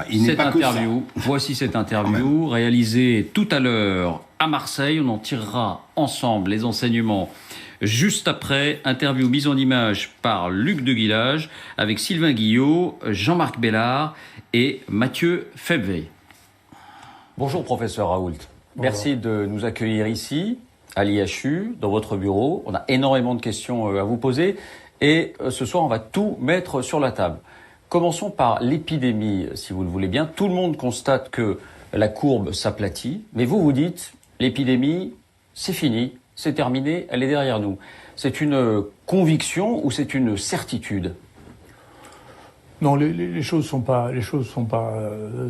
cette interview. Voici cette interview réalisée tout à l'heure à Marseille. On en tirera ensemble les enseignements juste après. Interview mise en image par Luc de Guillage avec Sylvain Guillot, Jean-Marc Bellard et Mathieu Febvey. Bonjour professeur Raoult. Bonjour. Merci de nous accueillir ici à l'IHU, dans votre bureau. On a énormément de questions à vous poser et ce soir on va tout mettre sur la table. Commençons par l'épidémie, si vous le voulez bien. Tout le monde constate que la courbe s'aplatit, mais vous dites l'épidémie, c'est fini, c'est terminé, elle est derrière nous. C'est une conviction ou c'est une certitude ? Non, les choses sont pas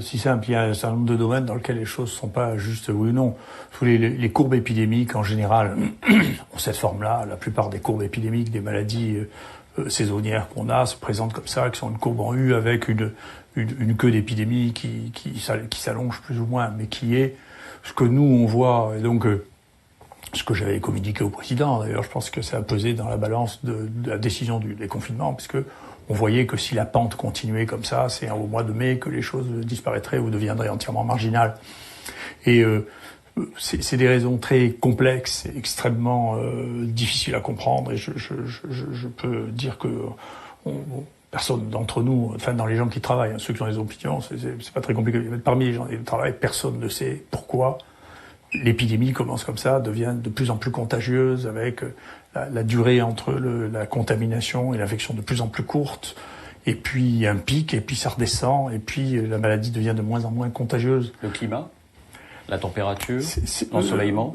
si simples. Il y a un certain nombre de domaines dans lesquels les choses sont pas juste oui ou non. Les courbes épidémiques en général ont cette forme-là. La plupart des courbes épidémiques des maladies saisonnières qu'on a se présentent comme ça, qui sont une courbe en U avec une queue d'épidémie qui s'allonge plus ou moins, mais qui est ce que nous on voit. Et donc ce que j'avais communiqué au président, d'ailleurs, je pense que ça a pesé dans la balance de la décision des confinements, puisque on voyait que si la pente continuait comme ça, c'est au mois de mai que les choses disparaîtraient ou deviendraient entièrement marginales. Et c'est des raisons très complexes, extrêmement difficiles à comprendre. Et je peux dire que personne d'entre nous, enfin dans les gens qui travaillent, ceux qui ont les opinions, c'est pas très compliqué. Mais parmi les gens qui travaillent, personne ne sait pourquoi l'épidémie commence comme ça, devient de plus en plus contagieuse, avec la durée entre la contamination et l'infection de plus en plus courte, et puis un pic, et puis ça redescend, et puis la maladie devient de moins en moins contagieuse. Le climat ? La température ? L'ensoleillement ?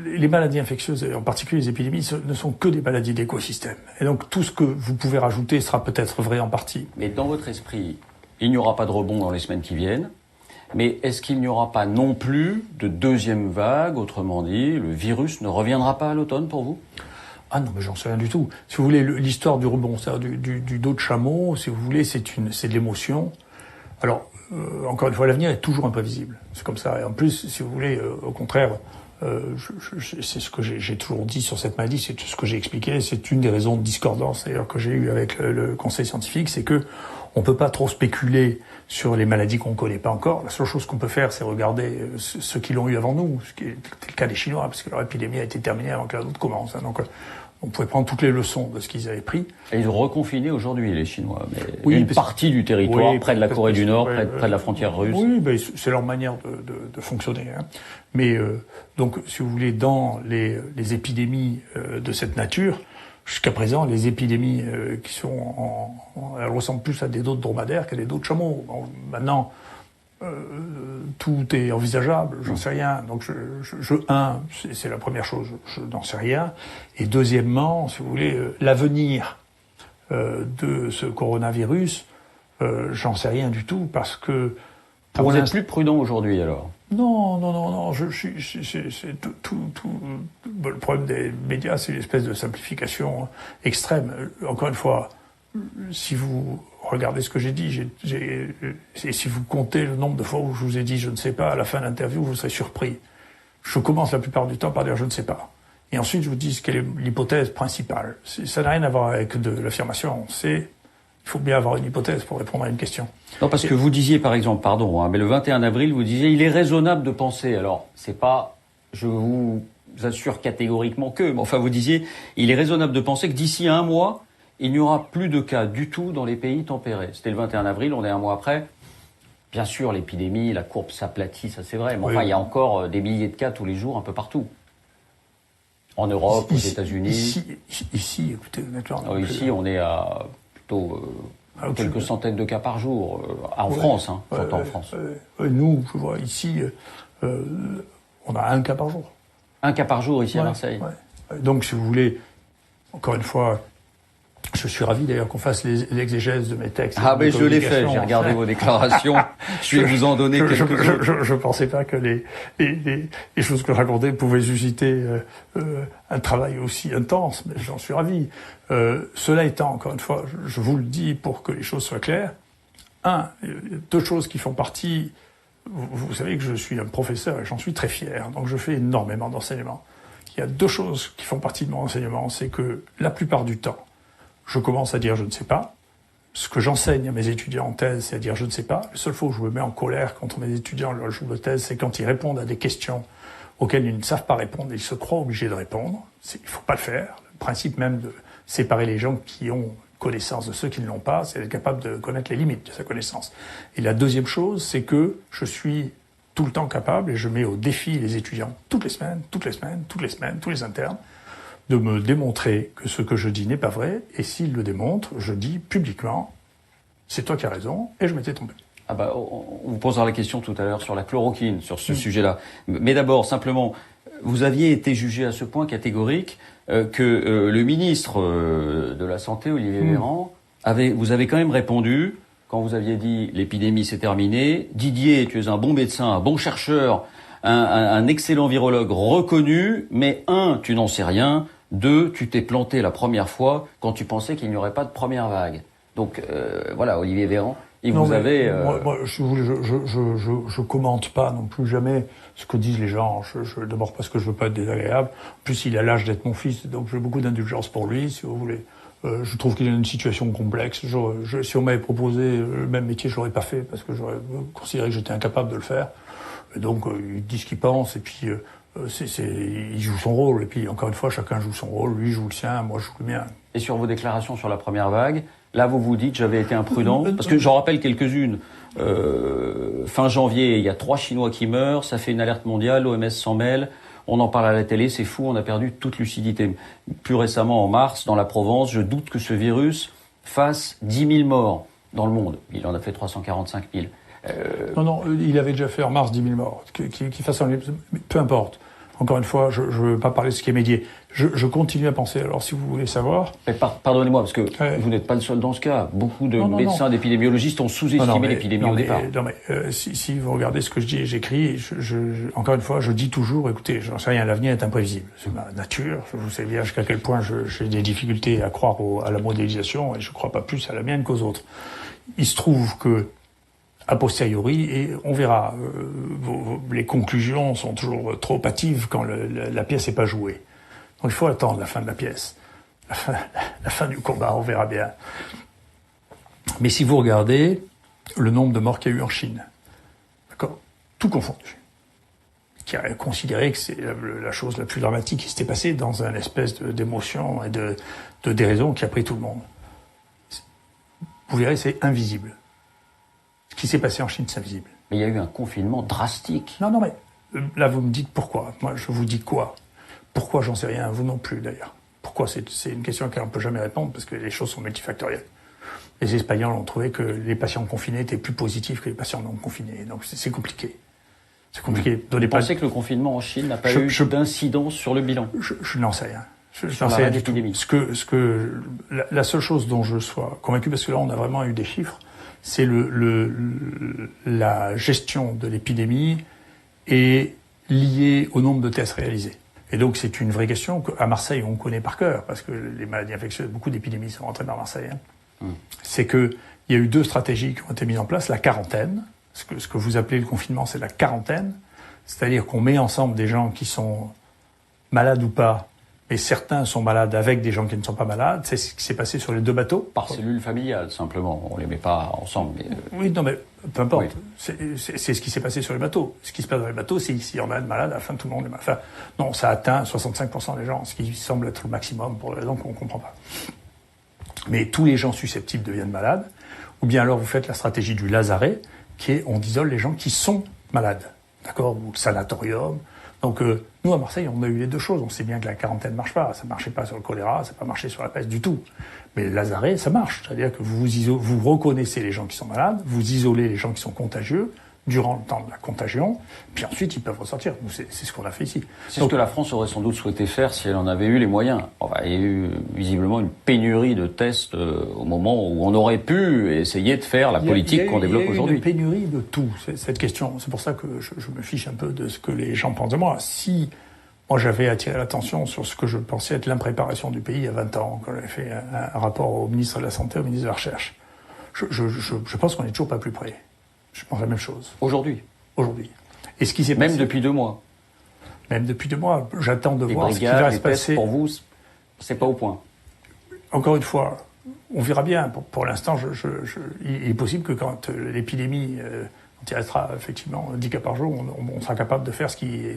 Les maladies infectieuses, en particulier les épidémies, ne sont que des maladies d'écosystème. Et donc tout ce que vous pouvez rajouter sera peut-être vrai en partie. Mais dans votre esprit, il n'y aura pas de rebond dans les semaines qui viennent. Mais est-ce qu'il n'y aura pas non plus de deuxième vague? Autrement dit, le virus ne reviendra pas à l'automne pour vous? Ah non, mais j'en sais rien du tout. Si vous voulez, l'histoire du rebond, c'est-à-dire du dos de chameau, si vous voulez, c'est de l'émotion. Alors, encore une fois, l'avenir est toujours imprévisible. C'est comme ça. Et en plus, si vous voulez, au contraire, c'est ce que j'ai toujours dit sur cette maladie, c'est ce que j'ai expliqué, c'est une des raisons de discordance d'ailleurs que j'ai eu avec le conseil scientifique, c'est que on peut pas trop spéculer sur les maladies qu'on connaît pas encore. La seule chose qu'on peut faire, c'est regarder ceux qui l'ont eu avant nous, ce qui est le cas des Chinois, parce que leur épidémie a été terminée avant que la nôtre commence. Donc, on pouvait prendre toutes les leçons de ce qu'ils avaient pris. Et ils ont reconfiné aujourd'hui, les Chinois. Mais oui, une partie du territoire, près de la Corée du Nord, près de la frontière russe. Oui, ben, c'est leur manière de fonctionner. Hein. Mais donc, si vous voulez, dans les épidémies de cette nature, jusqu'à présent, les épidémies qui sont elles ressemblent plus à des dos de dromadaires qu'à des dos de chameaux. Bon, maintenant, tout est envisageable, j'en sais rien. Donc, c'est la première chose, je n'en sais rien. Et deuxièmement, si vous voulez, l'avenir de ce coronavirus, j'en sais rien du tout, parce que... Vous êtes plus prudent aujourd'hui, alors? Non. C'est tout. Le problème des médias, c'est l'espèce de simplification extrême. Encore une fois, si vous regardez ce que j'ai dit, et si vous comptez le nombre de fois où je vous ai dit je ne sais pas, à la fin de l'interview, vous serez surpris. Je commence la plupart du temps par dire je ne sais pas. Et ensuite, je vous dis quelle est l'hypothèse principale. Ça n'a rien à voir avec de l'affirmation. Il faut bien avoir une hypothèse pour répondre à une question. Non, parce que vous disiez, par exemple, mais le 21 avril, vous disiez, il est raisonnable de penser. Alors, c'est pas, je vous assure catégoriquement mais enfin, vous disiez, il est raisonnable de penser que d'ici un mois, il n'y aura plus de cas du tout dans les pays tempérés. C'était le 21 avril, on est un mois après. Bien sûr, l'épidémie, la courbe s'aplatit, ça c'est vrai. Mais enfin, il y a encore des milliers de cas tous les jours, un peu partout. En Europe, aux États-Unis. Ici, écoutez, honnêtement. Alors, ici, on est à quelques centaines de cas par jour, en France, j'entends en France. Nous, je vois, ici, on a un cas par jour. Un cas par jour ici à Marseille. Donc, si vous voulez, encore une fois, je suis ravi d'ailleurs qu'on fasse l'exégèse de mes textes. Ah ben je l'ai fait, j'ai regardé vos déclarations, je vais vous en donner quelques-unes. Je pensais pas que les choses que je racontais pouvaient susciter un travail aussi intense, mais j'en suis ravi. Cela étant, encore une fois, je vous le dis pour que les choses soient claires. Deux choses qui font partie. Vous savez que je suis un professeur et j'en suis très fier, donc je fais énormément d'enseignements. Il y a deux choses qui font partie de mon enseignement, c'est que la plupart du temps, je commence à dire je ne sais pas, Ce que j'enseigne à mes étudiants en thèse, c'est à dire je ne sais pas. Le seul fois où je me mets en colère contre mes étudiants le jour de thèse, c'est quand ils répondent à des questions auxquelles ils ne savent pas répondre et ils se croient obligés de répondre. Il ne faut pas le faire. Le principe même de séparer les gens qui ont connaissance de ceux qui ne l'ont pas, c'est d'être capable de connaître les limites de sa connaissance. Et la deuxième chose, c'est que je suis tout le temps capable, et je mets au défi les étudiants toutes les semaines, tous les internes, de me démontrer que ce que je dis n'est pas vrai, et s'ils le démontrent, je dis publiquement, c'est toi qui as raison, et je m'étais trompé. Ah bah, on vous posera la question tout à l'heure sur la chloroquine, sur ce sujet-là. Mais d'abord, simplement, vous aviez été jugé à ce point catégorique que le ministre de la Santé, Olivier Véran, vous avez quand même répondu, quand vous aviez dit l'épidémie c'est terminé, Didier, tu es un bon médecin, un bon chercheur, un excellent virologue reconnu, mais un, tu n'en sais rien, deux, tu t'es planté la première fois quand tu pensais qu'il n'y aurait pas de première vague. Donc voilà, Olivier Véran, vous avez... Moi, je commente pas non plus jamais ce que disent les gens. D'abord parce que je veux pas être désagréable. En plus, il a l'âge d'être mon fils, donc j'ai beaucoup d'indulgence pour lui, si vous voulez. Je trouve qu'il a une situation complexe. Si on m'avait proposé le même métier, je l'aurais pas fait parce que j'aurais considéré que j'étais incapable de le faire. Et donc, il dit ce qu'il pense et puis il joue son rôle. Et puis, encore une fois, chacun joue son rôle. Lui joue le sien, moi je joue le mien. Et sur vos déclarations sur la première vague, là vous vous dites j'avais été imprudent, parce que j'en rappelle quelques-unes. Fin janvier, il y a 3 Chinois qui meurent, ça fait une alerte mondiale, l'OMS s'en mêle. On en parle à la télé, c'est fou, on a perdu toute lucidité. Plus récemment, en mars, dans la Provence, je doute que ce virus fasse 10 000 morts dans le monde. Il en a fait 345 000. Non, il avait déjà fait en mars 10 000 morts. Qu'il fasse peu importe. Encore une fois, je ne veux pas parler de ce qui est médié. Je continue à penser. Alors, si vous voulez savoir... Mais pardonnez-moi, parce que vous n'êtes pas le seul dans ce cas. Beaucoup de médecins, d'épidémiologistes ont sous-estimé l'épidémie au départ. Si vous regardez ce que je dis et j'écris, encore une fois, je dis toujours, écoutez, j'en sais rien, l'avenir est imprévisible. C'est ma nature. Je sais bien jusqu'à quel point j'ai des difficultés à croire à la modélisation et je ne crois pas plus à la mienne qu'aux autres. Il se trouve que a posteriori, et on verra, les conclusions sont toujours trop hâtives quand la pièce n'est pas jouée. Donc il faut attendre la fin de la pièce, la fin du combat, on verra bien. Mais si vous regardez le nombre de morts qu'il y a eu en Chine, d'accord, tout confondu, qui a considéré que c'est la chose la plus dramatique qui s'était passée dans une espèce d'émotion et de déraison qui a pris tout le monde. Vous verrez, c'est invisible. Ce qui s'est passé en Chine, c'est invisible. Mais il y a eu un confinement drastique. Non, mais là, vous me dites pourquoi. Moi, je vous dis quoi. Pourquoi, j'en sais rien. Vous non plus, d'ailleurs. Pourquoi, c'est une question à laquelle on ne peut jamais répondre, parce que les choses sont multifactorielles. Les Espagnols ont trouvé que les patients confinés étaient plus positifs que les patients non confinés. Donc, c'est compliqué. C'est compliqué. Vous pensez que le confinement en Chine n'a pas eu d'incidence sur le bilan? Je n'en sais rien. Sur la épidémie. La seule chose dont je sois convaincu, parce que là, on a vraiment eu des chiffres, c'est la gestion de l'épidémie est liée au nombre de tests réalisés. Et donc c'est une vraie question qu'à Marseille on connaît par cœur, parce que les maladies infectieuses, beaucoup d'épidémies sont rentrées par Marseille. C'est qu'il y a eu 2 stratégies qui ont été mises en place. La quarantaine, ce que vous appelez le confinement, c'est la quarantaine, c'est-à-dire qu'on met ensemble des gens qui sont malades ou pas, et certains sont malades avec des gens qui ne sont pas malades. C'est ce qui s'est passé sur les 2 bateaux. Par cellule familiale, simplement. On les met pas ensemble. Mais Oui, mais peu importe. Oui. C'est ce qui s'est passé sur les bateaux. Ce qui se passe dans les bateaux, c'est s'il y en a un malade, à la fin, tout le monde est malade. Enfin, non, ça atteint 65% des gens, ce qui semble être le maximum pour des raisons qu'on ne comprend pas. Mais tous les gens susceptibles deviennent malades. Ou bien alors vous faites la stratégie du lazaret, qui est on isole les gens qui sont malades. D'accord? Ou le sanatorium. Donc, nous, à Marseille, on a eu les 2 choses. On sait bien que la quarantaine ne marche pas. Ça ne marchait pas sur le choléra, ça n'a pas marché sur la peste du tout. Mais le lazaret, ça marche. C'est-à-dire que vous reconnaissez les gens qui sont malades, vous isolez les gens qui sont contagieux durant le temps de la contagion, puis ensuite, ils peuvent ressortir. C'est ce qu'on a fait ici. C'est ce que la France aurait sans doute souhaité faire si elle en avait eu les moyens. Enfin, il y a eu visiblement une pénurie de tests au moment où on aurait pu essayer de faire la politique qu'on développe aujourd'hui. Il y a eu une pénurie de tout, cette question. C'est pour ça que je me fiche un peu de ce que les gens pensent de moi. Si moi j'avais attiré l'attention sur ce que je pensais être l'impréparation du pays il y a 20 ans, quand j'avais fait un rapport au ministre de la Santé, au ministre de la Recherche, je pense qu'on n'est toujours pas plus près. Je pense la même chose. Aujourd'hui. Et ce qui s'est passé... Même depuis 2 mois. Même depuis 2 mois. J'attends de voir brigades, ce qui va se passer. Pour vous, c'est pas au point. Encore une fois, on verra bien. Pour l'instant, il est possible que quand l'épidémie, quand il restera effectivement 10 cas par jour, on sera capable de faire ce qui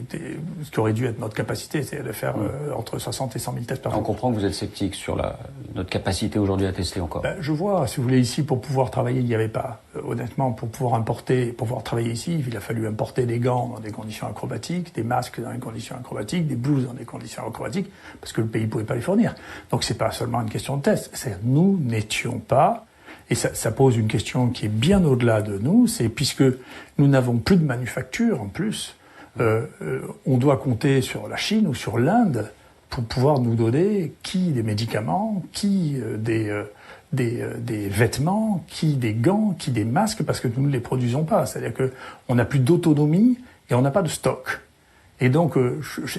aurait dû être notre capacité, c'est de faire entre 60 et 100 000 tests par jour. On comprend que vous êtes sceptique sur notre capacité aujourd'hui à tester encore. Je vois, si vous voulez, ici, pour pouvoir travailler, il n'y avait pas. Honnêtement, pour pouvoir travailler ici, il a fallu importer des gants dans des conditions acrobatiques, des masques dans des conditions acrobatiques, des blouses dans des conditions acrobatiques, parce que le pays ne pouvait pas les fournir. Donc c'est pas seulement une question de test. Nous n'étions pas. Et ça pose une question qui est bien au-delà de nous, c'est puisque nous n'avons plus de manufacture en plus, on doit compter sur la Chine ou sur l'Inde pour pouvoir nous donner des médicaments, des vêtements, des gants, des masques, parce que nous ne les produisons pas. C'est-à-dire que on n'a plus d'autonomie et on n'a pas de stock. Et donc,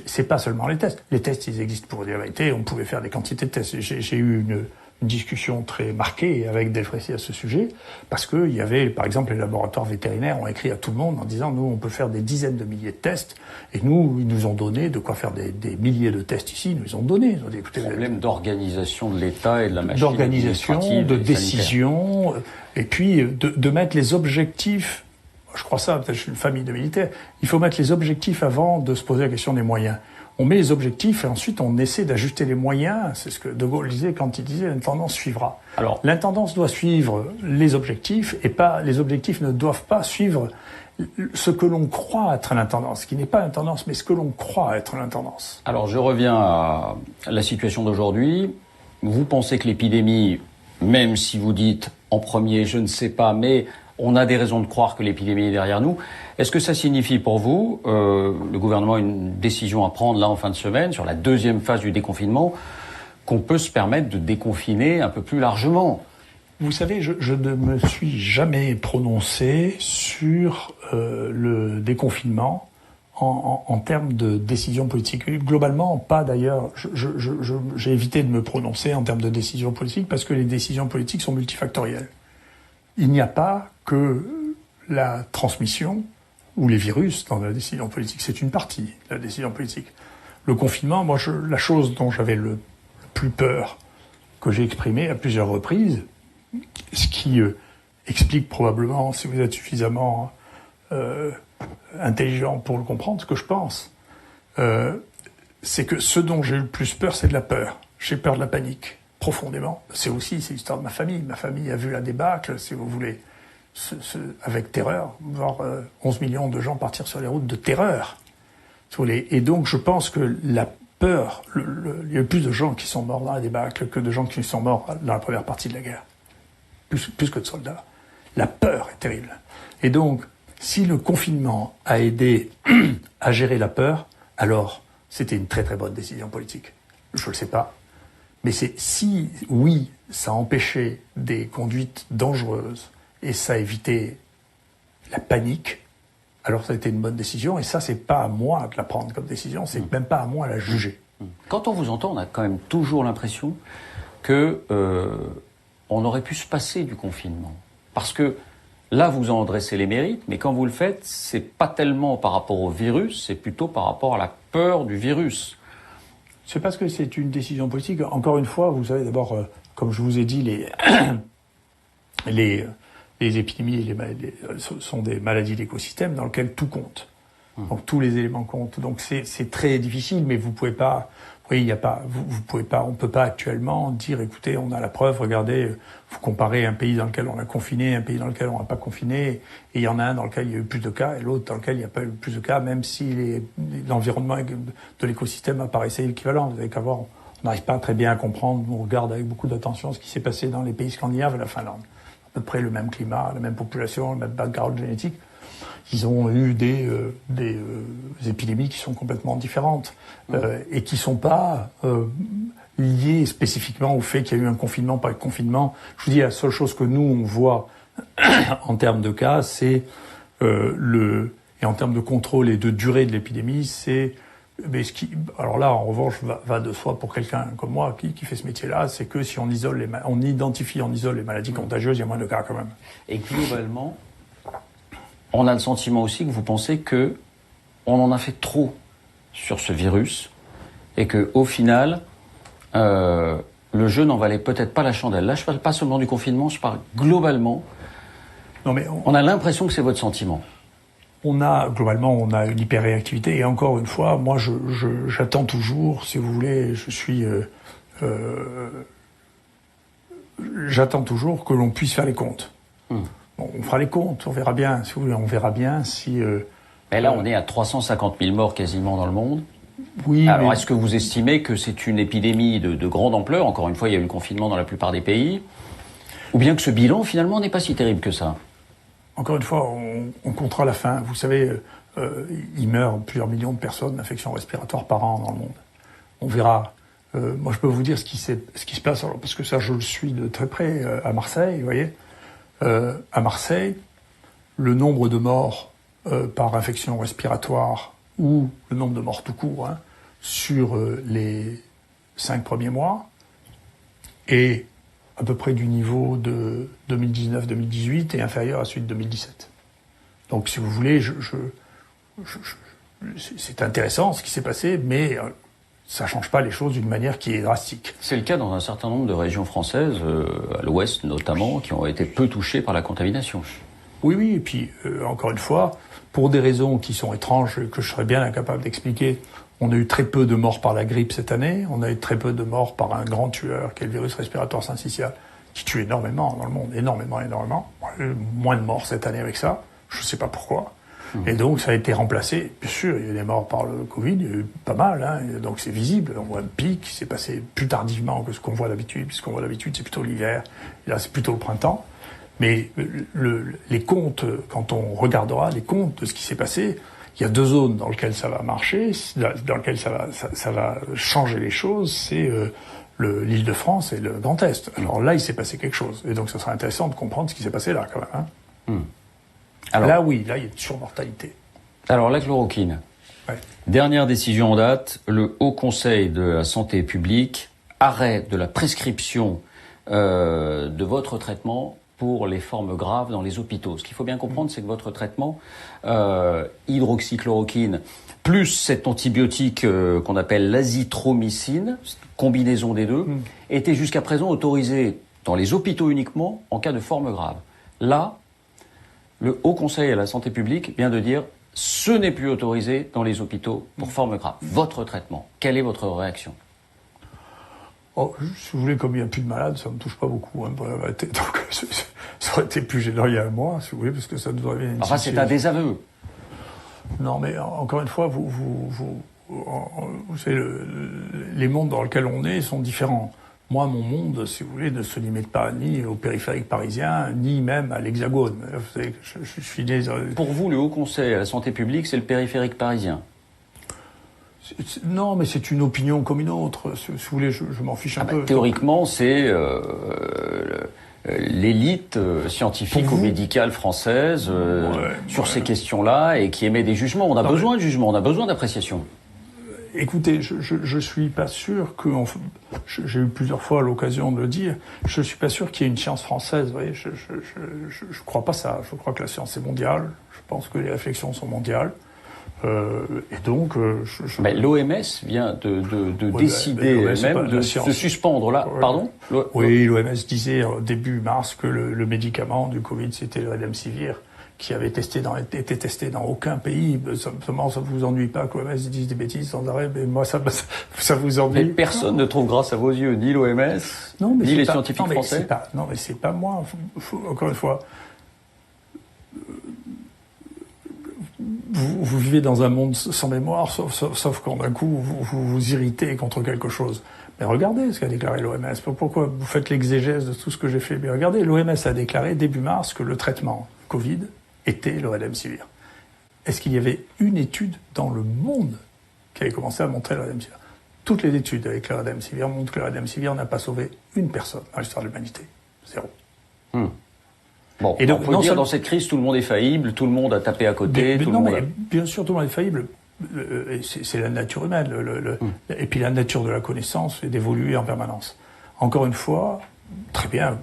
c'est pas seulement les tests. Les tests, ils existent pour dire la vérité. On pouvait faire des quantités de tests. J'ai eu une discussion très marquée avec Delfrécy à ce sujet, parce que il y avait, par exemple, les laboratoires vétérinaires ont écrit à tout le monde en disant, nous, on peut faire des dizaines de milliers de tests, et nous, ils nous ont donné de quoi faire des milliers de tests ici, ils nous ont donné. Ils ont dit, écoutez, problème d'organisation de l'État et de la machine d'organisation, de décision, et puis de mettre les objectifs. Je crois ça, peut-être je suis une famille de militaires, il faut mettre les objectifs avant de se poser la question des moyens. On met les objectifs et ensuite on essaie d'ajuster les moyens. C'est ce que De Gaulle disait quand il disait l'intendance suivra. Alors, l'intendance doit suivre les objectifs et les objectifs ne doivent pas suivre ce que l'on croit être l'intendance, ce qui n'est pas l'intendance, mais ce que l'on croit être l'intendance. Alors, je reviens à la situation d'aujourd'hui. Vous pensez que l'épidémie, même si vous dites en premier, je ne sais pas, mais on a des raisons de croire que l'épidémie est derrière nous. Est-ce que ça signifie pour vous, le gouvernement a une décision à prendre là en fin de semaine, sur la deuxième phase du déconfinement, qu'on peut se permettre de déconfiner un peu plus largement ? Vous savez, je ne me suis jamais prononcé sur le déconfinement en termes de décision politique. Globalement, pas d'ailleurs. J'ai évité de me prononcer en termes de décision politique parce que les décisions politiques sont multifactorielles. Il n'y a pas que la transmission ou les virus dans la décision politique. C'est une partie de la décision politique. Le confinement, moi, la chose dont j'avais le plus peur, que j'ai exprimé à plusieurs reprises, ce qui explique probablement, si vous êtes suffisamment intelligent pour le comprendre, ce que je pense, c'est que ce dont j'ai eu le plus peur, c'est de la peur. J'ai peur de la panique. Profondément. C'est l'histoire de ma famille. Ma famille a vu la débâcle, si vous voulez, avec terreur, voir 11 millions de gens partir sur les routes de terreur. Et donc, je pense que la peur, il y a eu plus de gens qui sont morts dans la débâcle que de gens qui sont morts dans la première partie de la guerre. Plus que de soldats. La peur est terrible. Et donc, si le confinement a aidé à gérer la peur, alors c'était une très très bonne décision politique. Je ne le sais pas. Mais oui, ça a empêché des conduites dangereuses et ça a évité la panique, alors ça a été une bonne décision. Et ça, c'est pas à moi de la prendre comme décision, c'est même pas à moi de la juger. Quand on vous entend, on a quand même toujours l'impression que on aurait pu se passer du confinement. Parce que là, vous en dressez les mérites, mais quand vous le faites, c'est pas tellement par rapport au virus, c'est plutôt par rapport à la peur du virus. C'est parce que c'est une décision politique. Encore une fois, vous savez, d'abord, comme je vous ai dit, les épidémies sont des maladies d'écosystème dans lesquelles tout compte. Donc tous les éléments comptent. Donc c'est très difficile, mais vous pouvez pas. Oui, vous pouvez pas. On peut pas actuellement dire, écoutez, on a la preuve. Regardez, vous comparez un pays dans lequel on a confiné, un pays dans lequel on n'a pas confiné, et il y en a un dans lequel il y a eu plus de cas, et l'autre dans lequel il n'y a pas eu plus de cas, même si l'environnement de l'écosystème apparaissait équivalent. Vous avez qu'à voir, on n'arrive pas très bien à comprendre. On regarde avec beaucoup d'attention ce qui s'est passé dans les pays scandinaves et la Finlande. À peu près le même climat, la même population, le même background génétique. Ils ont eu des épidémies qui sont complètement différentes et qui sont pas liées spécifiquement au fait qu'il y a eu un confinement par confinement. Je vous dis, la seule chose que nous on voit en termes de cas, c'est et en termes de contrôle et de durée de l'épidémie, c'est alors là, en revanche, va de soi pour quelqu'un comme moi qui fait ce métier-là, c'est que si on identifie, on isole les maladies contagieuses, il y a moins de cas quand même. Et globalement, on a le sentiment aussi que vous pensez que on en a fait trop sur ce virus et que au final, le le jeu n'en valait peut-être pas la chandelle. Là, je parle pas seulement du confinement, je parle globalement. Non, mais on a l'impression que c'est votre sentiment. Globalement, on a une hyperréactivité. Et encore une fois, moi, j'attends toujours, si vous voulez, j'attends toujours que l'on puisse faire les comptes. Bon, on fera les comptes, on verra bien, si vous voulez, on verra bien si... Mais là, on est à 350 000 morts quasiment dans le monde. Oui, alors, est-ce que vous estimez que c'est une épidémie de grande ampleur? Encore une fois, il y a eu le confinement dans la plupart des pays. Ou bien que ce bilan, finalement, n'est pas si terrible que ça? Encore une fois, on comptera la fin. Vous savez, il meurt plusieurs millions de personnes d'infections respiratoires par an dans le monde. On verra. Moi, je peux vous dire ce qui se passe, alors, parce que ça, je le suis de très près à Marseille, vous voyez. À Marseille, le nombre de morts par infection respiratoire ou le nombre de morts tout court sur les 5 premiers mois est à peu près du niveau de 2019-2018 et inférieur à celui de 2017. Donc, si vous voulez, c'est intéressant ce qui s'est passé, mais ça ne change pas les choses d'une manière qui est drastique. C'est le cas dans un certain nombre de régions françaises, à l'ouest notamment, qui ont été peu touchées par la contamination. Oui, et puis, encore une fois, pour des raisons qui sont étranges et que je serais bien incapable d'expliquer, on a eu très peu de morts par la grippe cette année, on a eu très peu de morts par un grand tueur qui est le virus respiratoire syncytial, qui tue énormément dans le monde, énormément. Moins de morts cette année avec ça, je ne sais pas pourquoi. Et donc ça a été remplacé, bien sûr, il y a eu des morts par le Covid, il y a eu pas mal, donc c'est visible, on voit un pic qui s'est passé plus tardivement que ce qu'on voit d'habitude, puisqu'on voit d'habitude c'est plutôt l'hiver, et là c'est plutôt le printemps. Mais les comptes, quand on regardera les comptes de ce qui s'est passé, il y a deux zones dans lesquelles ça va marcher, dans lesquelles ça va changer les choses, c'est l'Île-de-France et le Grand Est. Alors là, il s'est passé quelque chose. Et donc, ça sera intéressant de comprendre ce qui s'est passé là, quand même. Alors, là, oui, là, il y a une surmortalité. Alors, la chloroquine. Ouais. Dernière décision en date, le Haut Conseil de la Santé publique, arrêt de la prescription de votre traitement pour les formes graves dans les hôpitaux. Ce qu'il faut bien comprendre, c'est que votre traitement, hydroxychloroquine, plus cet antibiotique qu'on appelle l'azithromycine, combinaison des deux, était jusqu'à présent autorisé dans les hôpitaux uniquement en cas de forme grave. Là, le Haut Conseil à la Santé publique vient de dire ce n'est plus autorisé dans les hôpitaux pour forme grave. Votre traitement, quelle est votre réaction ? Oh, si vous voulez, comme il n'y a plus de malades, ça ne me touche pas beaucoup. Donc, ça aurait été plus gênant il y a un mois, si vous voulez, parce que ça nous aurait bien... Enfin, c'est un désaveu. Non, mais encore une fois, vous savez, les mondes dans lesquels on est sont différents. Moi, mon monde, si vous voulez, ne se limite pas ni au périphérique parisien, ni même à l'Hexagone. Vous savez, je suis né... Pour vous, le Haut Conseil à la Santé publique, c'est le périphérique parisien ? Non, mais c'est une opinion comme une autre. Si vous voulez, je m'en fiche un peu. Théoriquement, c'est l'élite scientifique ou médicale française sur ces questions-là et qui émet des jugements. On a besoin de jugements, on a besoin d'appréciation. Écoutez, je suis pas sûr que... J'ai eu plusieurs fois l'occasion de le dire. Je suis pas sûr qu'il y ait une science française. Vous voyez, je crois pas ça. Je crois que la science est mondiale. Je pense que les réflexions sont mondiales. Et donc, mais l'OMS vient de décider même de se suspendre là. Pardon ? Oui, l'OMS disait début mars que le médicament du Covid, c'était le Remdesivir, qui avait été testé dans aucun pays. Seulement, ça vous ennuie pas que l'OMS dise des bêtises sans arrêt, mais moi, ça vous ennuie. Mais personne ne trouve grâce à vos yeux, ni l'OMS, ni les scientifiques français. Non, mais c'est pas moi. Encore une fois, vous vivez dans un monde sans mémoire, sauf quand d'un coup vous irritez contre quelque chose. Mais regardez ce qu'a déclaré l'OMS. Pourquoi vous faites l'exégèse de tout ce que j'ai fait ? Mais regardez, l'OMS a déclaré début mars que le traitement Covid était le Remdesivir. Est-ce qu'il y avait une étude dans le monde qui avait commencé à montrer le Remdesivir ? Toutes les études avec le Remdesivir montrent que le Remdesivir n'a pas sauvé une personne dans l'histoire de l'humanité. Zéro. Bon, et donc, on peut dire dans cette crise, tout le monde est faillible, tout le monde a tapé à côté, bien sûr, tout le monde est faillible. C'est la nature humaine. Et puis la nature de la connaissance est d'évoluer en permanence. Encore une fois, très bien,